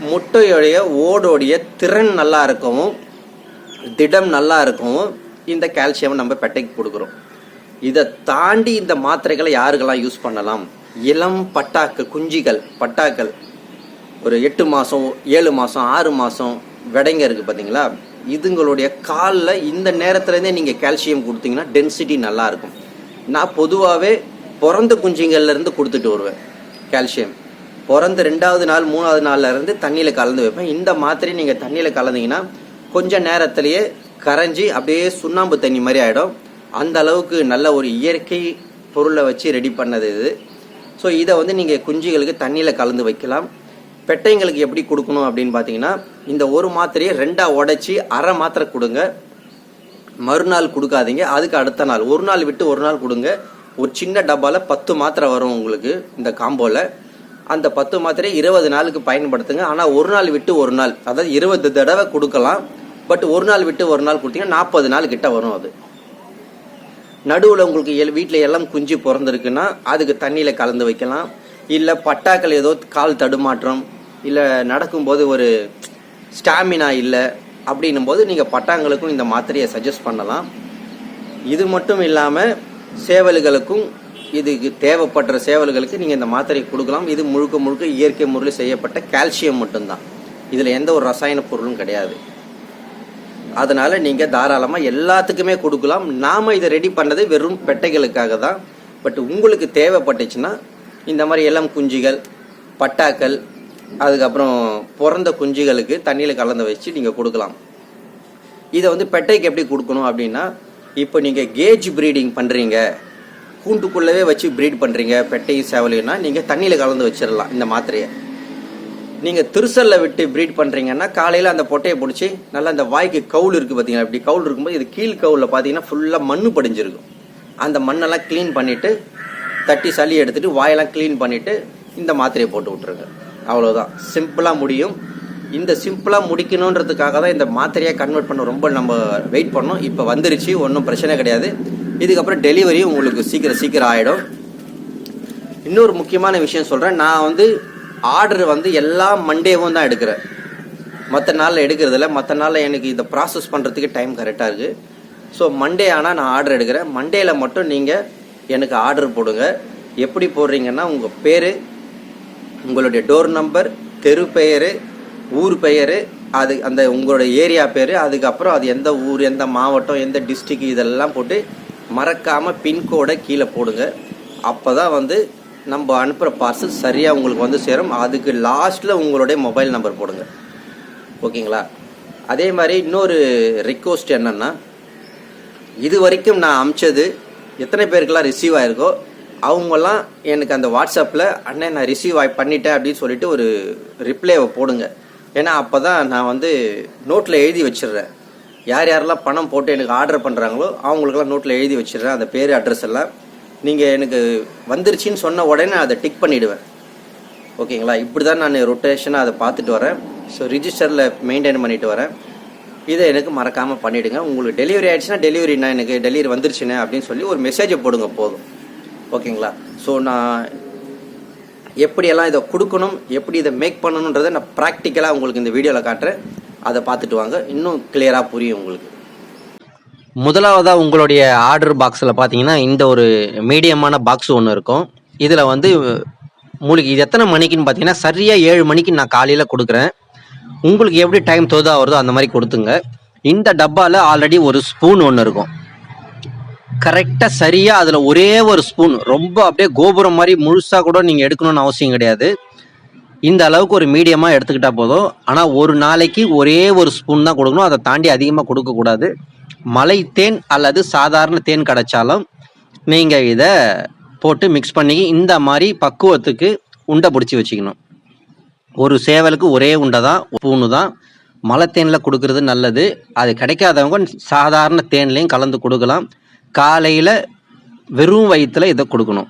முட்டையுடைய ஓடோடைய திறன் நல்லா இருக்கவும், திடம் நல்லா இருக்கவும் இந்த கால்சியம் நம்ம பெட்டைக்கு கொடுக்குறோம். இதை தாண்டி இந்த மாத்திரைகளை யாருக்கெல்லாம் யூஸ் பண்ணலாம்? இளம் பட்டாக்கள் ஒரு 8 மாதம் 7 மாதம் 6 மாதம் விடைங்க இருக்குது பார்த்தீங்களா, இதுங்களுடைய காலில் இந்த நேரத்துலேருந்தே நீங்கள் கால்சியம் கொடுத்தீங்கன்னா டென்சிட்டி நல்லாயிருக்கும். நான் பொதுவாகவே பிறந்த குஞ்சுங்கள்லேருந்து கொடுத்துட்டு வருவேன் கால்சியம். பிறந்த 2வது நாள் 3வது நாள்லேருந்து தண்ணியில் கலந்து வைப்பேன். இந்த மாத்திரை நீங்கள் தண்ணியில் கலந்தீங்கன்னா கொஞ்சம் நேரத்திலேயே கரைஞ்சி அப்படியே சுண்ணாம்பு தண்ணி மாதிரி ஆகிடும். அந்த அளவுக்கு நல்ல ஒரு இயற்கை பொருளை வச்சு ரெடி பண்ணது இது. ஸோ இதை வந்து நீங்கள் குஞ்சுகளுக்கு தண்ணியில் கலந்து வைக்கலாம். பெட்டைங்களுக்கு எப்படி கொடுக்கணும் அப்படின்னு பார்த்தீங்கன்னா, இந்த ஒரு மாத்திரையை 2ஆக உடைச்சி அரை மாத்திரை கொடுங்க. மறுநாள் கொடுக்காதீங்க, அதுக்கு அடுத்த நாள், ஒரு நாள் விட்டு ஒரு நாள் கொடுங்க. ஒரு சின்ன டப்பாவில் 10 மாத்திரை வரும் உங்களுக்கு இந்த காம்போவில். அந்த 10 மாத்திரையை 20 நாளுக்கு பயன்படுத்துங்க. ஆனால் ஒரு நாள் விட்டு ஒரு நாள், அதாவது 20 தடவை கொடுக்கலாம். பட் ஒரு நாள் விட்டு ஒரு நாள் கொடுத்தீங்கன்னா 40 நாள் கிட்ட வரும். அது நடுவில் உங்களுக்கு வீட்டில் எல்லாம் குஞ்சு பிறந்திருக்குன்னா அதுக்கு தண்ணியில் கலந்து வைக்கலாம். இல்லை பட்டாக்கள் ஏதோ கால் தடுமாற்றம், இல்லை நடக்கும்போது ஒரு ஸ்டாமினா இல்லை அப்படின்னும் போது நீங்கள் பட்டாங்களுக்கும் இந்த மாத்திரையை சஜஸ்ட் பண்ணலாம். இது மட்டும் இல்லாமல் சேவல்களுக்கும், இதுக்கு தேவைப்படுற சேவல்களுக்கு நீங்கள் இந்த மாத்திரையை கொடுக்கலாம். இது முழுக்க இயற்கை முறையில் செய்யப்பட்ட கால்சியம் மட்டும்தான். இதில் எந்த ஒரு ரசாயன பொருளும் கிடையாது. அதனால் நீங்கள் தாராளமாக எல்லாத்துக்குமே கொடுக்கலாம். நாம் இதை ரெடி பண்ணது வெறும் பெட்டைகளுக்காக தான். பட் உங்களுக்கு தேவைப்பட்டுச்சுன்னா இந்த மாதிரி இளம் குஞ்சுகள், பட்டாக்கள், அதுக்கப்புறம் பிறந்த குஞ்சுகளுக்கு தண்ணியில் கலந்து வச்சு நீங்கள் கொடுக்கலாம். இதை வந்து பெட்டைக்கு எப்படி கொடுக்கணும் அப்படின்னா, இப்போ நீங்கள் கேஜ் ப்ரீடிங் பண்ணுறீங்க, கூண்டுக்குள்ளவே வச்சு ப்ரீட் பண்ணுறீங்க பெட்டையும் சேவலையும்னா நீங்கள் தண்ணியில் கலந்து வச்சிடலாம் இந்த மாத்திரையை. நீங்கள் திருசலில் விட்டு ப்ரீட் பண்ணுறீங்கன்னா காலையில் அந்த பொட்டையை பிடிச்சி நல்லா அந்த வாய்க்கு கவுள் இருக்குது பார்த்தீங்களா, இப்படி கவுள் இருக்கும்போது இது கீழ் கவுளில் பார்த்தீங்கன்னா ஃபுல்லாக மண் படிஞ்சிருக்கும். அந்த மண்ணெல்லாம் க்ளீன் பண்ணிவிட்டு தட்டி சளி எடுத்துகிட்டு வாயெல்லாம் க்ளீன் பண்ணிவிட்டு இந்த மாத்திரையை போட்டு விட்ருங்க. அவ்வளோதான், சிம்பிளாக முடியும். இந்த சிம்பிளாக முடிக்கணுன்றதுக்காக தான் இந்த மாத்திரையை கன்வெர்ட் பண்ண ரொம்ப நம்ம வெயிட் பண்ணோம். இப்போ வந்துருச்சு, ஒன்றும் பிரச்சனை கிடையாது. இதுக்கப்புறம் டெலிவரியும் உங்களுக்கு சீக்கிரம் ஆகிடும். இன்னொரு முக்கியமான விஷயம் சொல்கிறேன், நான் வந்து ஆர்டர் வந்து எல்லா மண்டேவும் தான் எடுக்கிறேன், மற்ற நாளில் எடுக்கிறதில்ல. மற்ற நாளில் எனக்கு இதை ப்ராசஸ் பண்ணுறதுக்கு டைம் கரெக்டாக இருக்குது. ஸோ மண்டே ஆனால் நான் ஆர்டர் எடுக்கிறேன். மண்டேயில் மட்டும் நீங்கள் எனக்கு ஆர்டர் போடுங்க. எப்படி போடுறீங்கன்னா, உங்கள் பேர், உங்களுடைய டோர் நம்பர், தெரு பெயர், ஊர் பெயர், அது அந்த உங்களோட ஏரியா பேர், அதுக்கப்புறம் அது எந்த ஊர், எந்த மாவட்டம், எந்த டிஸ்ட்ரிக், இதெல்லாம் போட்டு மறக்காமல் பின்கோடை கீழே போடுங்க. அப்போ தான் வந்து நம்ம அனுப்புகிற பார்சல் சரியாக உங்களுக்கு வந்து சேரும். அதுக்கு லாஸ்ட்டில் உங்களுடைய மொபைல் நம்பர் போடுங்க, ஓகேங்களா? அதே மாதிரி இன்னொரு ரிக்வஸ்ட் என்னென்னா, இது வரைக்கும் நான் அனுப்பிச்சது எத்தனை பேருக்கெல்லாம் ரிசீவ் ஆகிருக்கோ அவங்கெல்லாம் எனக்கு அந்த வாட்ஸ்அப்பில் அண்ணே நான் ரிசீவ் பண்ணிட்டேன் அப்படின்னு சொல்லிட்டு ஒரு ரிப்ளைவை போடுங்க. ஏன்னா அப்போ தான் நான் வந்து நோட்டில் எழுதி வச்சிடுறேன். யார் யாரெல்லாம் பணம் போட்டு எனக்கு ஆர்டர் பண்ணுறாங்களோ அவங்களுக்கெல்லாம் நோட்டில் எழுதி வச்சிடுறேன் அந்த பேர், அட்ரஸ் எல்லாம். நீங்கள் எனக்கு வந்துருச்சின்னு சொன்ன உடனே அதை டிக் பண்ணிவிடுவேன், ஓகேங்களா? இப்படி தான் நான் ரொட்டேஷனாக அதை பார்த்துட்டு வரேன். ஸோ ரிஜிஸ்டரில் மெயின்டைன் பண்ணிட்டு வரேன். இதை எனக்கு மறக்காமல் பண்ணிவிடுங்க. உங்களுக்கு டெலிவரி ஆகிடுச்சுன்னா டெலிவரிண்ணா, எனக்கு டெலிவரி வந்துருச்சுண்ணே அப்படின்னு சொல்லி ஒரு மெசேஜை போடுங்க போதும், ஓகேங்களா? ஸோ நான் எப்படியெல்லாம் இதை கொடுக்கணும், எப்படி இதை மேக் பண்ணணுன்றதை நான் ப்ராக்டிக்கலாக உங்களுக்கு இந்த வீடியோவில் காட்டுறேன். அதை பார்த்துட்டு வாங்க, இன்னும் கிளியராக புரியும் உங்களுக்கு. முதலாவதாக உங்களுடைய ஆர்டர் பாக்ஸில் பார்த்தீங்கன்னா இந்த ஒரு மீடியமான பாக்ஸ் ஒன்று இருக்கும். இதில் வந்து உங்களுக்கு இது எத்தனை மணிக்குன்னு பார்த்தீங்கன்னா சரியாக 7 மணிக்கு நான் காலையில் கொடுக்குறேன். உங்களுக்கு எப்படி டைம் தோதா வருதோ அந்த மாதிரி கொடுத்துங்க. இந்த டப்பாவில் ஆல்ரெடி ஒரு ஸ்பூன் ஒன்று இருக்கும். கரெக்டாக சரியாக அதில் ஒரே ஒரு ஸ்பூன், ரொம்ப அப்படியே கோபுரம் மாதிரி முழுசாக கூட நீங்கள் எடுக்கணும்னு அவசியம் கிடையாது. இந்த அளவுக்கு ஒரு மீடியமாக எடுத்துக்கிட்டால் போதும். ஆனால் ஒரு நாளைக்கு ஒரே ஒரு ஸ்பூன் தான் கொடுக்கணும், அதை தாண்டி அதிகமாக கொடுக்கக்கூடாது. மலை தேன் அல்லது சாதாரண தேன் கிடைச்சாலும் நீங்கள் இதை போட்டு மிக்ஸ் பண்ணி இந்த மாதிரி பக்குவத்துக்கு உண்டை பிடிச்சி வச்சுக்கணும். ஒரு சேவலுக்கு ஒரே உண்டை தான், பூணு தான். மலை தேனில் கொடுக்கறது நல்லது. அது கிடைக்காதவங்க சாதாரண தேன்லேயும் கலந்து கொடுக்கலாம். காலையில் வெறும் வயிற்றில் இதை கொடுக்கணும்.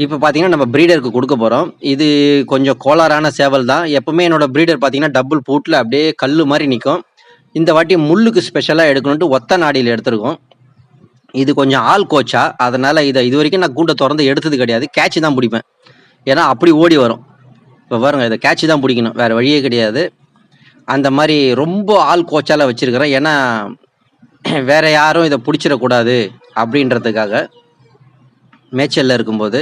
இப்போ பார்த்தீங்கன்னா நம்ம ப்ரீடருக்கு கொடுக்க போகிறோம். இது கொஞ்சம் கோளாறான சேவல் தான். எப்பவுமே என்னோட ப்ரீடர் பார்த்தீங்கன்னா டபுள் பூட்டில் அப்படியே கல் மாதிரி நிற்கும். இந்த வாட்டி முள்ளுக்கு ஸ்பெஷலாக எடுக்கணுன்ட்டு ஒத்த நாடியில் எடுத்துருக்கோம். இது கொஞ்சம் ஆள் கோச்சா, அதனால் இதை இது வரைக்கும் நான் கூண்டை திறந்து எடுத்தது கிடையாது. கேட்ச் தான் பிடிப்பேன், ஏன்னா அப்படி ஓடி வரும். இப்போ பாருங்க, இதை கேட்ச் தான் பிடிக்கணும், வேறு வழியே கிடையாது. அந்த மாதிரி ரொம்ப ஆள் கோச்சால வச்சுருக்கிறேன். ஏன்னா வேற யாரும் இதை பிடிச்சிடக்கூடாது அப்படின்றதுக்காக. மேய்ச்சலில் இருக்கும்போது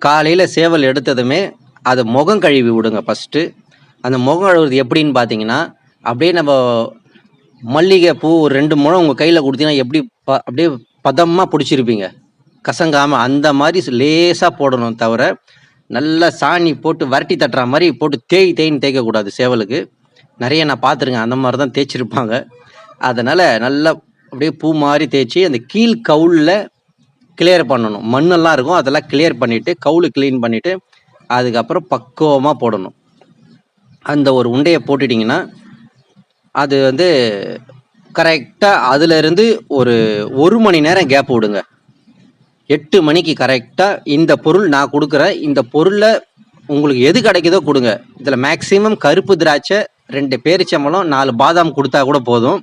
காலையில் சேவல் எடுத்ததுமே அதை முகம் கழுவி விடுங்க ஃபஸ்ட்டு. அந்த முகம் கழுவுறது எப்படின்னு பார்த்தீங்கன்னா, அப்படியே நம்ம மல்லிகை பூ ஒரு 2 முழம் உங்கள் கையில் கொடுத்தீங்கன்னா எப்படி அப்படியே பதமாக பிடிச்சிருப்பீங்க, கசங்காமல், அந்த மாதிரி லேசாக போடணும். தவிர நல்லா சாணி போட்டு வரட்டி தட்டுற மாதிரி போட்டு தேய்ன்னு தேய்க்கக்கூடாது. சேவலுக்கு நிறைய நான் பார்த்துருக்கேன், அந்த மாதிரி தான் தேய்ச்சிருப்பாங்க. அதனால் நல்லா அப்படியே பூ மாதிரி தேய்ச்சி அந்த கீழ் கவுளில் கிளியர் பண்ணணும். மண்ணெல்லாம் இருக்கும், அதெல்லாம் கிளியர் பண்ணிவிட்டு கவுளு க்ளீன் பண்ணிவிட்டு அதுக்கப்புறம் பக்குவமாக போடணும். அந்த ஒரு உண்டையை போட்டுட்டிங்கன்னா அது வந்து கரெக்டாக அதிலிருந்து ஒரு மணி நேரம் கேப் விடுங்க. 8 மணிக்கு கரெக்டாக இந்த பொருள் நான் கொடுக்குறேன். இந்த பொருளில் உங்களுக்கு எது கிடைக்குதோ கொடுங்க. இதில் மேக்சிமம் கருப்பு திராட்சை, 2 பேரிச்சம்பழம், 4 பாதாம் கொடுத்தா கூட போதும்.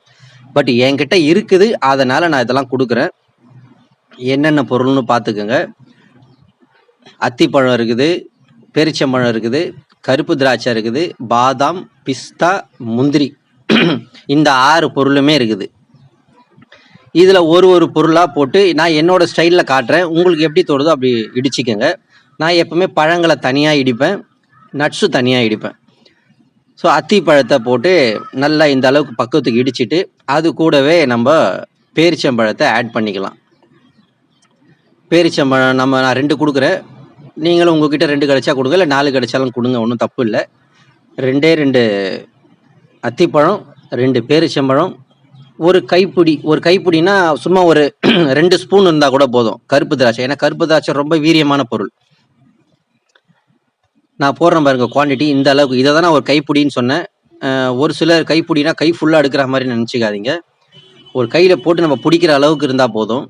பட் என்கிட்ட இருக்குது, அதனால் நான் இதெல்லாம் கொடுக்குறேன். என்னென்ன பொருள்னு பார்த்துக்குங்க. அத்திப்பழம் இருக்குது, பேரிச்சம்பழம் இருக்குது, கருப்பு திராட்சை இருக்குது, பாதாம், பிஸ்தா, முந்திரி, இந்த 6 பொருளுமே இருக்குது. இதில் ஒரு பொருளாக போட்டு நான் என்னோடய ஸ்டைலில் காட்டுறேன். உங்களுக்கு எப்படி தோணுதோ அப்படி இடிச்சிக்கோங்க. நான் எப்போவுமே பழங்களை தனியாக இடிப்பேன், நட்ஸு தனியாக இடிப்பேன். ஸோ அத்தி பழத்தை போட்டு நல்லா இந்த அளவுக்கு பக்குவத்துக்கு இடிச்சிட்டு அது கூடவே நம்ம பேரிச்சம்பழத்தை ஆட் பண்ணிக்கலாம். பேரிச்சம்பழம் நான் 2 கொடுக்குறேன். நீங்களும் உங்ககிட்ட 2 கிடைச்சா கொடுங்க, இல்லை 4 கிடைச்சாலும் கொடுங்க, ஒன்றும் தப்பு இல்லை. 2 அத்திப்பழம், 2 பேரிச்சம்பழம், ஒரு கைப்பிடினா சும்மா ஒரு 2 ஸ்பூன் இருந்தால் கூட போதும் கருப்பு திராட்சை. ஏன்னா கருப்பு திராட்சை ரொம்ப வீரியமான பொருள். நான் போடுறேன் பாருங்க குவான்டிட்டி இந்த அளவுக்கு. இதை தான் நான் ஒரு கைப்பிடின்னு சொன்னேன். ஒரு சிலர் கைப்பிடினா கை ஃபுல்லாக எடுக்கிற மாதிரி நினச்சிக்காதீங்க. ஒரு கையில் போட்டு நம்ம பிடிக்கிற அளவுக்கு இருந்தால் போதும்.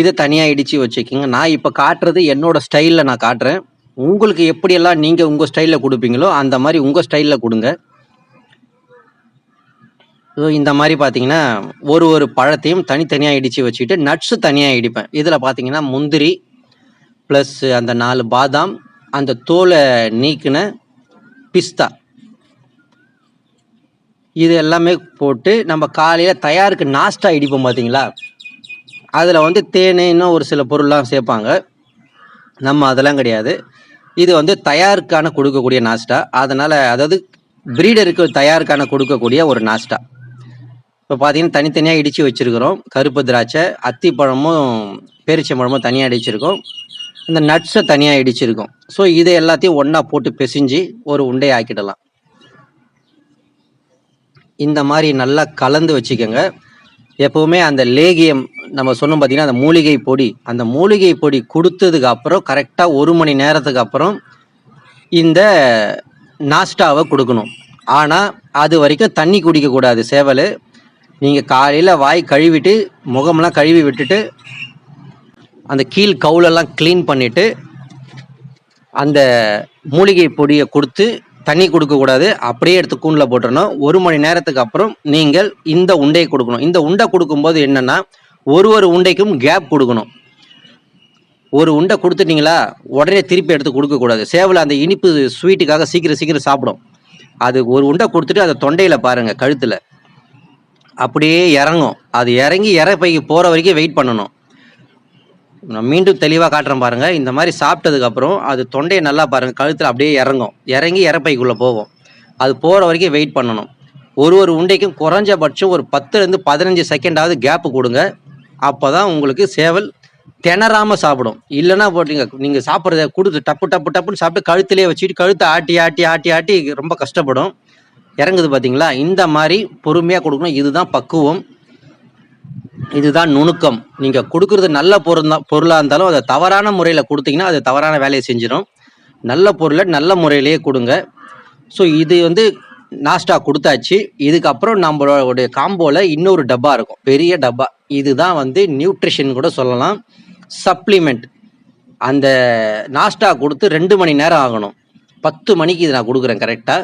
இதை தனியாக இடித்து வச்சுக்கிங்க. நான் இப்போ காட்டுறது என்னோட ஸ்டைலில் நான் காட்டுறேன். உங்களுக்கு எப்படியெல்லாம் நீங்கள் உங்கள் ஸ்டைலில் கொடுப்பீங்களோ அந்த மாதிரி உங்கள் ஸ்டைலில் கொடுங்க. ஸோ இந்த மாதிரி பார்த்தீங்கன்னா ஒரு பழத்தையும் தனித்தனியாக இடித்து வச்சுக்கிட்டு நட்ஸு தனியாக இடிப்பேன். இதில் பார்த்தீங்கன்னா முந்திரி ப்ளஸ் அந்த 4 பாதாம், அந்த தோலை நீக்கின பிஸ்தா, இது எல்லாமே போட்டு நம்ம காலையில் தயாருக்கு நாஸ்டா இடிப்போம் பார்த்தீங்களா. அதில் வந்து தேன் இன்னும் ஒரு சில பொருள்லாம் சேர்ப்பாங்க. நம்ம அதெல்லாம் கிடையாது. இது வந்து தயாருக்கான கொடுக்கக்கூடிய நாஸ்டா. அதனால் அதாவது ப்ரீடருக்கு தயாருக்கான கொடுக்கக்கூடிய ஒரு நாஸ்டா. இப்போ பார்த்தீங்கன்னா தனித்தனியாக இடித்து வச்சுருக்கிறோம். கருப்பு திராட்சை, அத்திப்பழமும் பேரிச்சம்பழமும் தனியாக இடிச்சிருக்கோம். இந்த நட்ஸை தனியாக இடிச்சிருக்கோம். ஸோ இதை எல்லாத்தையும் ஒன்றா போட்டு பிசைஞ்சு ஒரு உண்டை ஆக்கிடலாம். இந்த மாதிரி நல்லா கலந்து வச்சுக்கோங்க. எப்போவுமே அந்த லேகியம் நம்ம சொன்னோம் பார்த்தீங்கன்னா அந்த மூலிகை பொடி கொடுத்ததுக்கு அப்புறம் கரெக்டாக 1 மணி நேரத்துக்கு அப்புறம் இந்த நாஸ்டாவை கொடுக்கணும். ஆனால் அது வரைக்கும் தண்ணி குடிக்கக்கூடாது சேவல். நீங்கள் காலையில் வாய் கழுவிட்டு முகமெல்லாம் கழுவி விட்டுட்டு அந்த கீழ் கவுலெல்லாம் க்ளீன் பண்ணிவிட்டு அந்த மூலிகை பொடியை கொடுத்து தண்ணி கொடுக்கக்கூடாது. அப்படியே எடுத்து கூண்டில் போட்டுறணும். 1 மணி நேரத்துக்கு அப்புறம் நீங்கள் இந்த உண்டையை கொடுக்கணும். இந்த உண்டை கொடுக்கும்போது என்னென்னா ஒரு உண்டைக்கும் கேப் கொடுக்கணும். ஒரு உண்டை கொடுத்துட்டிங்களா உடனே திருப்பி எடுத்து கொடுக்கக்கூடாது. சேவல் அந்த இனிப்பு ஸ்வீட்டுக்காக சீக்கிரம் சாப்பிடும். அது ஒரு உண்டை கொடுத்துட்டு அதை தொண்டையில் பாருங்கள், கழுத்தில் அப்படியே இறங்கும். அது இறங்கி இறப்பைக்கு போகிற வரைக்கும் வெயிட் பண்ணணும். நான் மீண்டும் தெளிவாக காட்டுறேன் பாருங்கள். இந்த மாதிரி சாப்பிட்டதுக்கப்புறம் அது தொண்டையை நல்லா பாருங்கள், கழுத்தில் அப்படியே இறங்கி இறப்பைக்குள்ளே போகும். அது போகிற வரைக்கும் வெயிட் பண்ணணும். ஒரு உண்டைக்கும் குறைஞ்சபட்சம் ஒரு 10லேருந்து 15 செகண்டாவது கேப்பு கொடுங்க. அப்போ தான் உங்களுக்கு சேவல் திணறாமல் சாப்பிடும். இல்லைன்னா போட்டிங்க நீங்கள் சாப்பிட்றத கொடுத்து டப்புன்னு சாப்பிட்டு கழுத்திலே வச்சுட்டு கழுத்தை ஆட்டி ரொம்ப கஷ்டப்படும். இறங்குது பார்த்தீங்களா. இந்த மாதிரி பொறுமையாக கொடுக்கணும். இதுதான் பக்குவம், இதுதான் நுணுக்கம். நீங்கள் கொடுக்குறது நல்ல பொருளாக இருந்தாலும் அதை தவறான முறையில் கொடுத்தீங்கன்னா அது தவறான வேலையை செஞ்சிடும். நல்ல பொருளை நல்ல முறையிலேயே கொடுங்க. ஸோ இது வந்து நாஸ்டா கொடுத்தாச்சு. இதுக்கப்புறம் நம்மளுடைய காம்போவில் இன்னொரு டப்பா இருக்கும், பெரிய டப்பா. இதுதான் வந்து நியூட்ரிஷன் கூட சொல்லலாம், சப்ளிமெண்ட். அந்த நாஸ்டா கொடுத்து 2 மணி நேரம் ஆகணும். 10 மணிக்கு இது நான் கொடுக்குறேன் கரெக்டாக.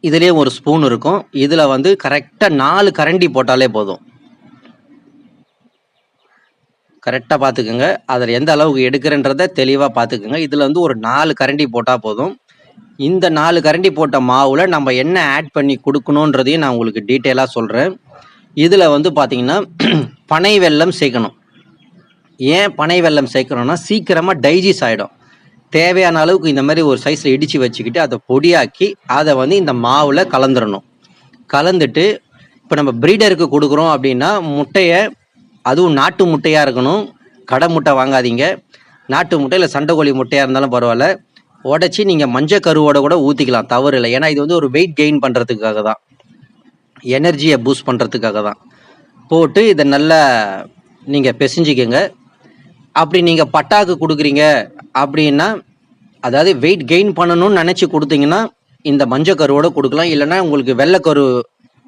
இதுலேயே ஒரு ஸ்பூன் இருக்கும். இதில் வந்து கரெக்டாக 4 கரண்டி போட்டாலே போதும். கரெக்டாக பார்த்துக்குங்க. அதில் எந்த அளவுக்கு எடுக்கிறன்றதை தெளிவாக பார்த்துக்குங்க. இதில் வந்து ஒரு 4 கரண்டி போட்டால் போதும். இந்த 4 கரண்டி போட்ட மாவில் நம்ம என்ன ஆட் பண்ணி கொடுக்கணுன்றதையும் நான் உங்களுக்கு டீட்டெயிலாக சொல்கிறேன். இதில் வந்து பார்த்தீங்கன்னா பனை வெல்லம் சேர்க்கணும். ஏன் பனை வெல்லம் சேர்க்கணும்னா சீக்கிரமாக டைஜஸ்ட் ஆகிடும். தேவையான அளவுக்கு இந்த மாதிரி ஒரு சைஸில் இடித்து வச்சுக்கிட்டு அதை பொடியாக்கி அதை வந்து இந்த மாவில் கலந்துடணும். கலந்துட்டு இப்போ நம்ம ப்ரீடருக்கு கொடுக்குறோம் அப்படின்னா முட்டையை, அதுவும் நாட்டு முட்டையாக இருக்கணும், கடை முட்டை வாங்காதீங்க. நாட்டு முட்டை இல்லை சண்டைக்கோழி முட்டையாக இருந்தாலும் பரவாயில்ல, உடச்சி நீங்கள் மஞ்சள் கருவோட கூட ஊற்றிக்கலாம், தவறு இல்லை. ஏன்னா இது வந்து ஒரு வெயிட் கெயின் பண்ணுறதுக்காக தான், எனர்ஜியை பூஸ்ட் பண்ணுறதுக்காக தான். போட்டு இதை நல்லா நீங்கள் பிசைஞ்சிக்கங்க. அப்படி நீங்கள் பட்டாக்கு கொடுக்குறீங்க அப்படின்னா, அதாவது வெயிட் கெயின் பண்ணணும்னு நினச்சி கொடுத்தீங்கன்னா இந்த மஞ்சள் கருவோடு கொடுக்கலாம். இல்லைன்னா உங்களுக்கு வெள்ளைக்கரு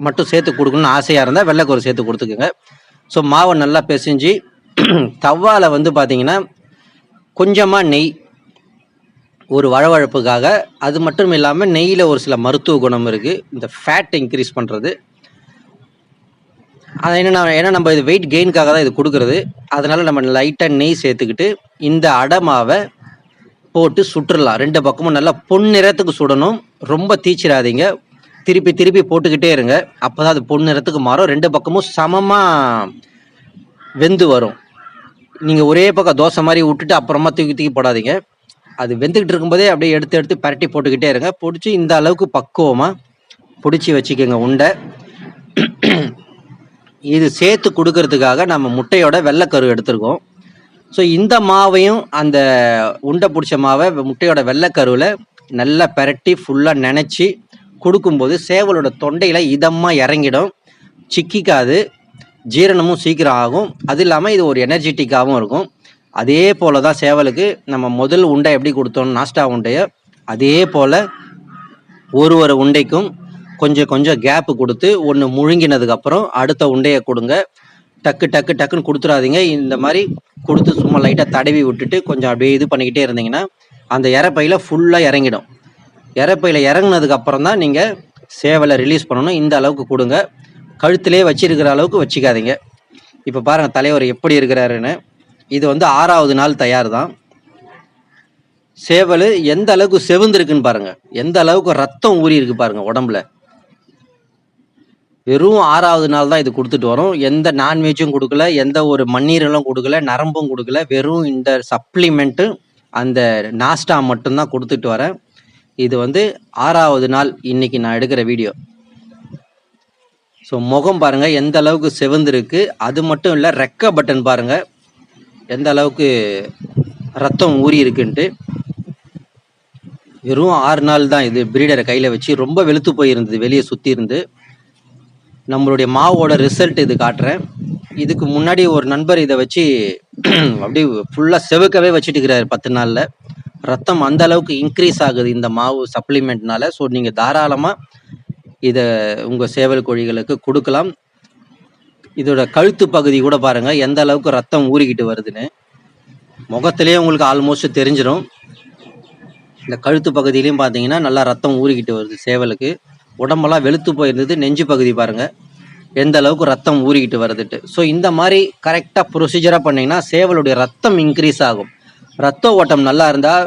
மட்டும் சேர்த்து கொடுக்கணும்னு ஆசையாக இருந்தால் வெள்ளைக்கரு சேர்த்து கொடுத்துக்குங்க. ஸோ மாவை நல்லா பிசைஞ்சு தவாவில் வந்து பார்த்தீங்கன்னா கொஞ்சமாக நெய், ஒரு வழவழப்புக்காக. அது மட்டும் இல்லாமல் நெய்யில் ஒரு சில மருத்துவ குணம் இருக்குது, இந்த ஃபேட் இன்க்ரீஸ் பண்ணுறது. அது ஏன்னா நம்ம இது வெயிட் கெயினுக்காக தான் இது கொடுக்குறது. அதனால் நம்ம லைட்டாக நெய் சேர்த்துக்கிட்டு இந்த அடமாவை போட்டு சுட்டுடலாம். 2 பக்கமும் நல்லா பொன்னிறத்துக்கு சுடணும். ரொம்ப தீச்சிடாதீங்க, திருப்பி போட்டுக்கிட்டே இருங்க. அப்போ தான் அது பொன்னிறத்துக்கு மாறும். 2 பக்கமும் சமமாக வெந்து வரும். நீங்கள் ஒரே பக்கம் தோசை மாதிரி விட்டுட்டு அப்புறமா தூக்கி போடாதீங்க. அது வெந்துக்கிட்டு இருக்கும்போதே அப்படியே எடுத்து பரட்டி போட்டுக்கிட்டே இருங்க. பிடிச்சி இந்த அளவுக்கு பக்குவமாக பிடிச்சி வச்சுக்கோங்க உண்டை. இது சேர்த்து கொடுக்கறதுக்காக நம்ம முட்டையோட வெள்ளைக்கரு எடுத்துருக்கோம். ஸோ இந்த மாவையும் அந்த உண்டை பிடிச்ச மாவை முட்டையோட வெள்ளைக்கருவில் நல்லா பெரட்டி ஃபுல்லாக நினச்சி கொடுக்கும்போது சேவலோட தொண்டையில் இதமாக இறங்கிடும், சிக்கிக்காது, ஜீரணமும் சீக்கிரம் ஆகும். அது இல்லாமல் இது ஒரு எனர்ஜெட்டிக்காகவும் இருக்கும். அதே போல் தான் சேவலுக்கு நம்ம முதல் உண்டை எப்படி கொடுத்தோம் நாஸ்டா உண்டையை, அதே போல் ஒரு உண்டைக்கும் கொஞ்சம் கொஞ்சம் கேப்பு கொடுத்து ஒன்று முழுங்கினதுக்கப்புறம் அடுத்த உண்டையை கொடுங்க. டக்கு டக்கு டக்குன்னு கொடுத்துடாதீங்க. இந்த மாதிரி கொடுத்து சும்மா லைட்டாக தடவி விட்டுட்டு கொஞ்சம் அப்படியே இது பண்ணிக்கிட்டே இருந்தீங்கன்னா அந்த இறப்பையில் ஃபுல்லாக இறங்கிடும். இறப்பையில் இறங்கினதுக்கப்புறம் தான் நீங்கள் சேவலை ரிலீஸ் பண்ணணும். இந்த அளவுக்கு கொடுங்க. கழுத்திலே வச்சிருக்கிற அளவுக்கு வச்சுக்காதீங்க. இப்போ பாருங்கள் தலைவர் எப்படி இருக்கிறாருன்னு. இது வந்து 6வது நாள் தயார் தான். சேவல் எந்த அளவுக்கு செவுந்திருக்குன்னு பாருங்கள், எந்த அளவுக்கு ரத்தம் ஊறி இருக்கு பாருங்கள் உடம்புல. வெறும் 6வது நாள் தான் இது கொடுத்துட்டு வரோம். எந்த நான்வெஜ்ஜும் கொடுக்கல, எந்த ஒரு மண்ணீரெல்லாம் கொடுக்கல, நரம்பும் கொடுக்கல. வெறும் இந்த சப்ளிமெண்ட்டு அந்த நாஸ்டா மட்டும்தான் கொடுத்துட்டு வரேன். இது வந்து 6வது நாள் இன்னைக்கு நான் எடுக்கிற வீடியோ. ஸோ முகம் பாருங்கள் எந்த அளவுக்கு செவந்திருக்கு. அது மட்டும் இல்லை, ரெக்க பட்டன் பாருங்கள் எந்த அளவுக்கு ரத்தம் ஊறி இருக்குன்ட்டு. வெறும் 6 நாள் தான் இது பிரீடரை கையில் வச்சு. ரொம்ப வெளுத்து போயிருந்தது, வெளியே சுற்றி இருந்து. நம்மளுடைய மாவோட ரிசல்ட் இது காட்டுறேன். இதுக்கு முன்னாடி ஒரு நண்பர் இதை வச்சு அப்படியே ஃபுல்லாக செவக்கவே வச்சுட்டு இருக்கிறாரு 10 நாளில். ரத்தம் அந்த அளவுக்கு இன்க்ரீஸ் ஆகுது இந்த மாவு சப்ளிமெண்ட்னால. ஸோ நீங்கள் தாராளமாக இதை உங்கள் சேவல் கோழிகளுக்கு கொடுக்கலாம். இதோட கழுத்து பகுதி கூட பாருங்கள் எந்த அளவுக்கு ரத்தம் ஊறிக்கிட்டு வருதுன்னு. முகத்திலே உங்களுக்கு ஆல்மோஸ்ட் தெரிஞ்சிடும். இந்த கழுத்து பகுதியிலையும் பார்த்தீங்கன்னா நல்லா ரத்தம் ஊறிக்கிட்டு வருது சேவலுக்கு. உடம்பெல்லாம் வெளுத்து போயிருந்தது. நெஞ்சு பகுதி பாருங்கள் எந்த அளவுக்கு ரத்தம் ஊறிக்கிட்டு வருதுட்டு. ஸோ இந்த மாதிரி கரெக்டாக ப்ரொசீஜராக பண்ணிங்கன்னா சேவலுடைய ரத்தம் இன்க்ரீஸ் ஆகும். ரத்த ஓட்டம் நல்லா இருந்தால்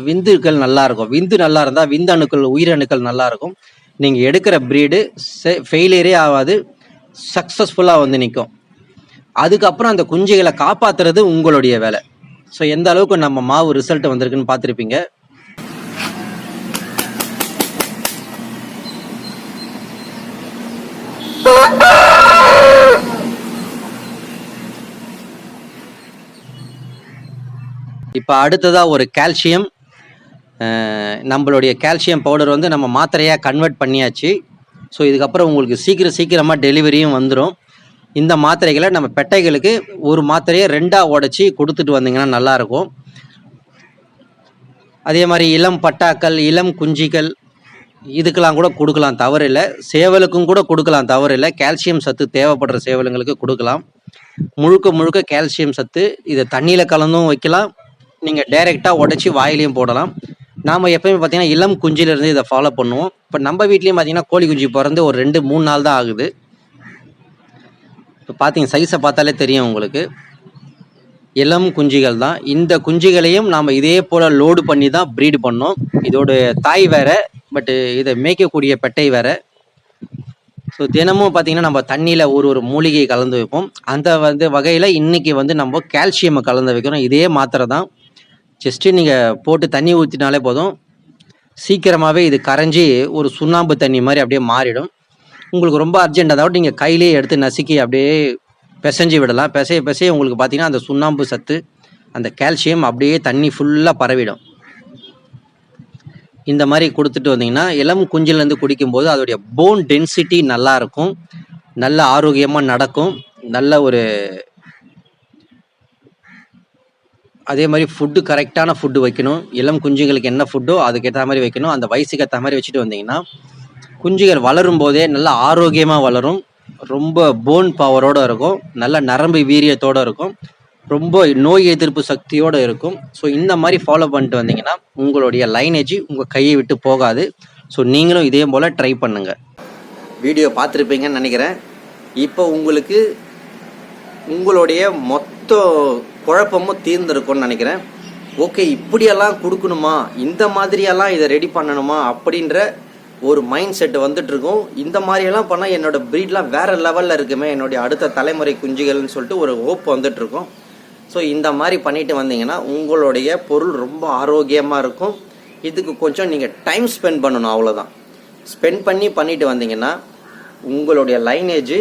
விந்துக்கள் நல்லா இருக்கும். விந்து நல்லா இருந்தால் விந்தணுக்கள் உயிரணுக்கள் நல்லா இருக்கும். நீங்கள் எடுக்கிற ப்ரீடு ஃபெயிலியரே ஆகாது, சக்ஸஸ்ஃபுல்லாக வந்து நிற்கும். அதுக்கப்புறம் அந்த குஞ்சுகளை காப்பாற்றுறது உங்களுடைய வேலை. ஸோ எந்த அளவுக்கு நம்ம மாவு ரிசல்ட் வந்திருக்குன்னு பார்த்துருப்பீங்க. இப்போ அடுத்ததாக ஒரு கால்சியம், நம்மளுடைய கால்சியம் பவுடர் வந்து நம்ம மாத்திரையாக கன்வெர்ட் பண்ணியாச்சு. ஸோ இதுக்கப்புறம் உங்களுக்கு சீக்கிரமாக டெலிவரியும் வந்துடும். இந்த மாத்திரைகளை நம்ம பெட்டைகளுக்கு ஒரு மாத்திரையை 2ஆக உடச்சி கொடுத்துட்டு வந்தீங்கன்னா நல்லாயிருக்கும். அதே மாதிரி இளம் பட்டாக்கள், இளம் குஞ்சிகள் இதுக்கெல்லாம் கூட கொடுக்கலாம், தவறு இல்லை. சேவலுக்கும் கூட கொடுக்கலாம், தவறு இல்லை. கால்சியம் சத்து தேவைப்படுற சேவலுங்களுக்கு கொடுக்கலாம். முழுக்க கால்சியம் சத்து. இதை தண்ணியில் கலந்தும் வைக்கலாம், நீங்கள் டைரெக்டாக உடச்சி வாயிலையும் போடலாம். நாம் எப்போயுமே பார்த்தீங்கன்னா இளம் குஞ்சிலிருந்து இதை ஃபாலோ பண்ணுவோம். இப்போ நம்ம வீட்லேயும் பார்த்தீங்கன்னா கோழி குஞ்சு பிறந்து ஒரு 2-3 நாள் தான் ஆகுது. இப்போ பார்த்தீங்க சைஸை பார்த்தாலே தெரியும் உங்களுக்கு. இளம் குஞ்சுகள் தான். இந்த குஞ்சுகளையும் நாம் இதே போல் லோடு பண்ணி தான் ப்ரீடு பண்ணோம். இதோட தாய் வேறு, பட்டு இதை மேய்க்கக்கூடிய பெட்டை வேறு. ஸோ தினமும் பார்த்தீங்கன்னா நம்ம தண்ணியில் ஒரு மூலிகையை கலந்து வைப்போம். அந்த வகையில் இன்றைக்கி நம்ம கால்சியமை கலந்து வைக்கிறோம். இதே மாத்திரை தான். ஜஸ்ட்டு நீங்கள் போட்டு தண்ணி ஊற்றினாலே போதும், சீக்கிரமாகவே இது கரைஞ்சி ஒரு சுண்ணாம்பு தண்ணி மாதிரி அப்படியே மாறிடும். உங்களுக்கு ரொம்ப அர்ஜென்ட், அதாவது நீங்கள் கையிலே எடுத்து நசுக்கி அப்படியே பிசைஞ்சு விடலாம். பிசைய உங்களுக்கு பார்த்தீங்கன்னா அந்த சுண்ணாம்பு சத்து, அந்த கால்சியம் அப்படியே தண்ணி ஃபுல்லாக பரவிடும். இந்த மாதிரி கொடுத்துட்டு வந்தீங்கன்னா இளம் குஞ்சிலேருந்து குடிக்கும்போது அதோடைய போன் டென்சிட்டி நல்லாயிருக்கும், நல்ல ஆரோக்கியமாக நடக்கும். நல்ல ஒரு அதே மாதிரி ஃபுட்டு, கரெக்டான ஃபுட்டு வைக்கணும். இளம் குஞ்சுங்களுக்கு என்ன ஃபுட்டோ அதுக்கேற்ற மாதிரி வைக்கணும். அந்த வயசுக்கு ஏற்ற மாதிரி வச்சுட்டு வந்தீங்கன்னா குஞ்சுகள் வளரும் போதே நல்லா ஆரோக்கியமாக வளரும். ரொம்ப போன் பவரோடு இருக்கும், நல்ல நரம்பு வீரியத்தோடு இருக்கும், ரொம்ப நோய் எதிர்ப்பு சக்தியோடு இருக்கும். ஸோ இந்த மாதிரி ஃபாலோ பண்ணிட்டு வந்தீங்கன்னா உங்களுடைய லைனேஜ் உங்கள் கையை விட்டு போகாது. ஸோ நீங்களும் இதே போல் ட்ரை பண்ணுங்கள். வீடியோ பார்த்துருப்பீங்கன்னு நினைக்கிறேன். இப்போ உங்களுக்கு உங்களுடைய மொத்த குழப்பமும் தீர்ந்துருக்கும்னு நினைக்கிறேன். ஓகே, இப்படியெல்லாம் கொடுக்கணுமா, இந்த மாதிரியெல்லாம் இதை ரெடி பண்ணணுமா அப்படின்ற ஒரு மைண்ட் செட்டு வந்துட்டுருக்கும். இந்த மாதிரியெல்லாம் பண்ணால் என்னோட ப்ரீட்லாம் வேறு லெவலில் இருக்குமே, என்னுடைய அடுத்த தலைமுறை குஞ்சுகள்னு சொல்லிட்டு ஒரு ஹோப் வந்துட்டுருக்கும். ஸோ இந்த மாதிரி பண்ணிட்டு வந்தீங்கன்னா உங்களுடைய பொருள் ரொம்ப ஆரோக்கியமாக இருக்கும். இதுக்கு கொஞ்சம் நீங்கள் டைம் ஸ்பெண்ட் பண்ணணும், அவ்வளோதான். ஸ்பெண்ட் பண்ணிட்டு வந்தீங்கன்னா உங்களுடைய லைனேஜ்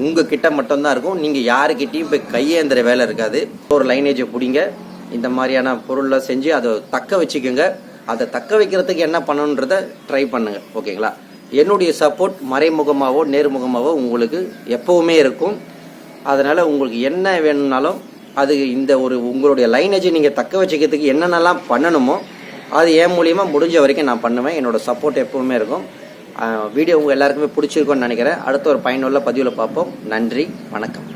உங்ககிட்ட மட்டும்தான் இருக்கும். நீங்கள் யாருக்கிட்டையும் இப்போ கையேந்திர வேலை இருக்காது. ஒரு லைனேஜை பிடிங்க, இந்த மாதிரியான பொருள்லாம் செஞ்சு அதை தக்க வச்சுக்கோங்க. அதை தக்க வைக்கிறதுக்கு என்ன பண்ணணுன்றதை ட்ரை பண்ணுங்க. ஓகேங்களா? என்னுடைய சப்போர்ட் மறைமுகமாகவோ நேர்முகமாகவோ உங்களுக்கு எப்போவுமே இருக்கும். அதனால் உங்களுக்கு என்ன வேணும்னாலும் அது இந்த ஒரு உங்களுடைய லைனேஜை நீங்கள் தக்க வச்சுக்கிறதுக்கு என்னென்னலாம் பண்ணணுமோ அது என் மூலியமாக முடிஞ்ச வரைக்கும் நான் பண்ணுவேன். என்னோடய சப்போர்ட் எப்போவுமே இருக்கும். வீடியோ உங்கள் எல்லாருக்குமே பிடிச்சிருக்கும்னு நினைக்கிறேன். அடுத்த ஒரு பயனுள்ள பதிவில் பார்ப்போம். நன்றி, வணக்கம்.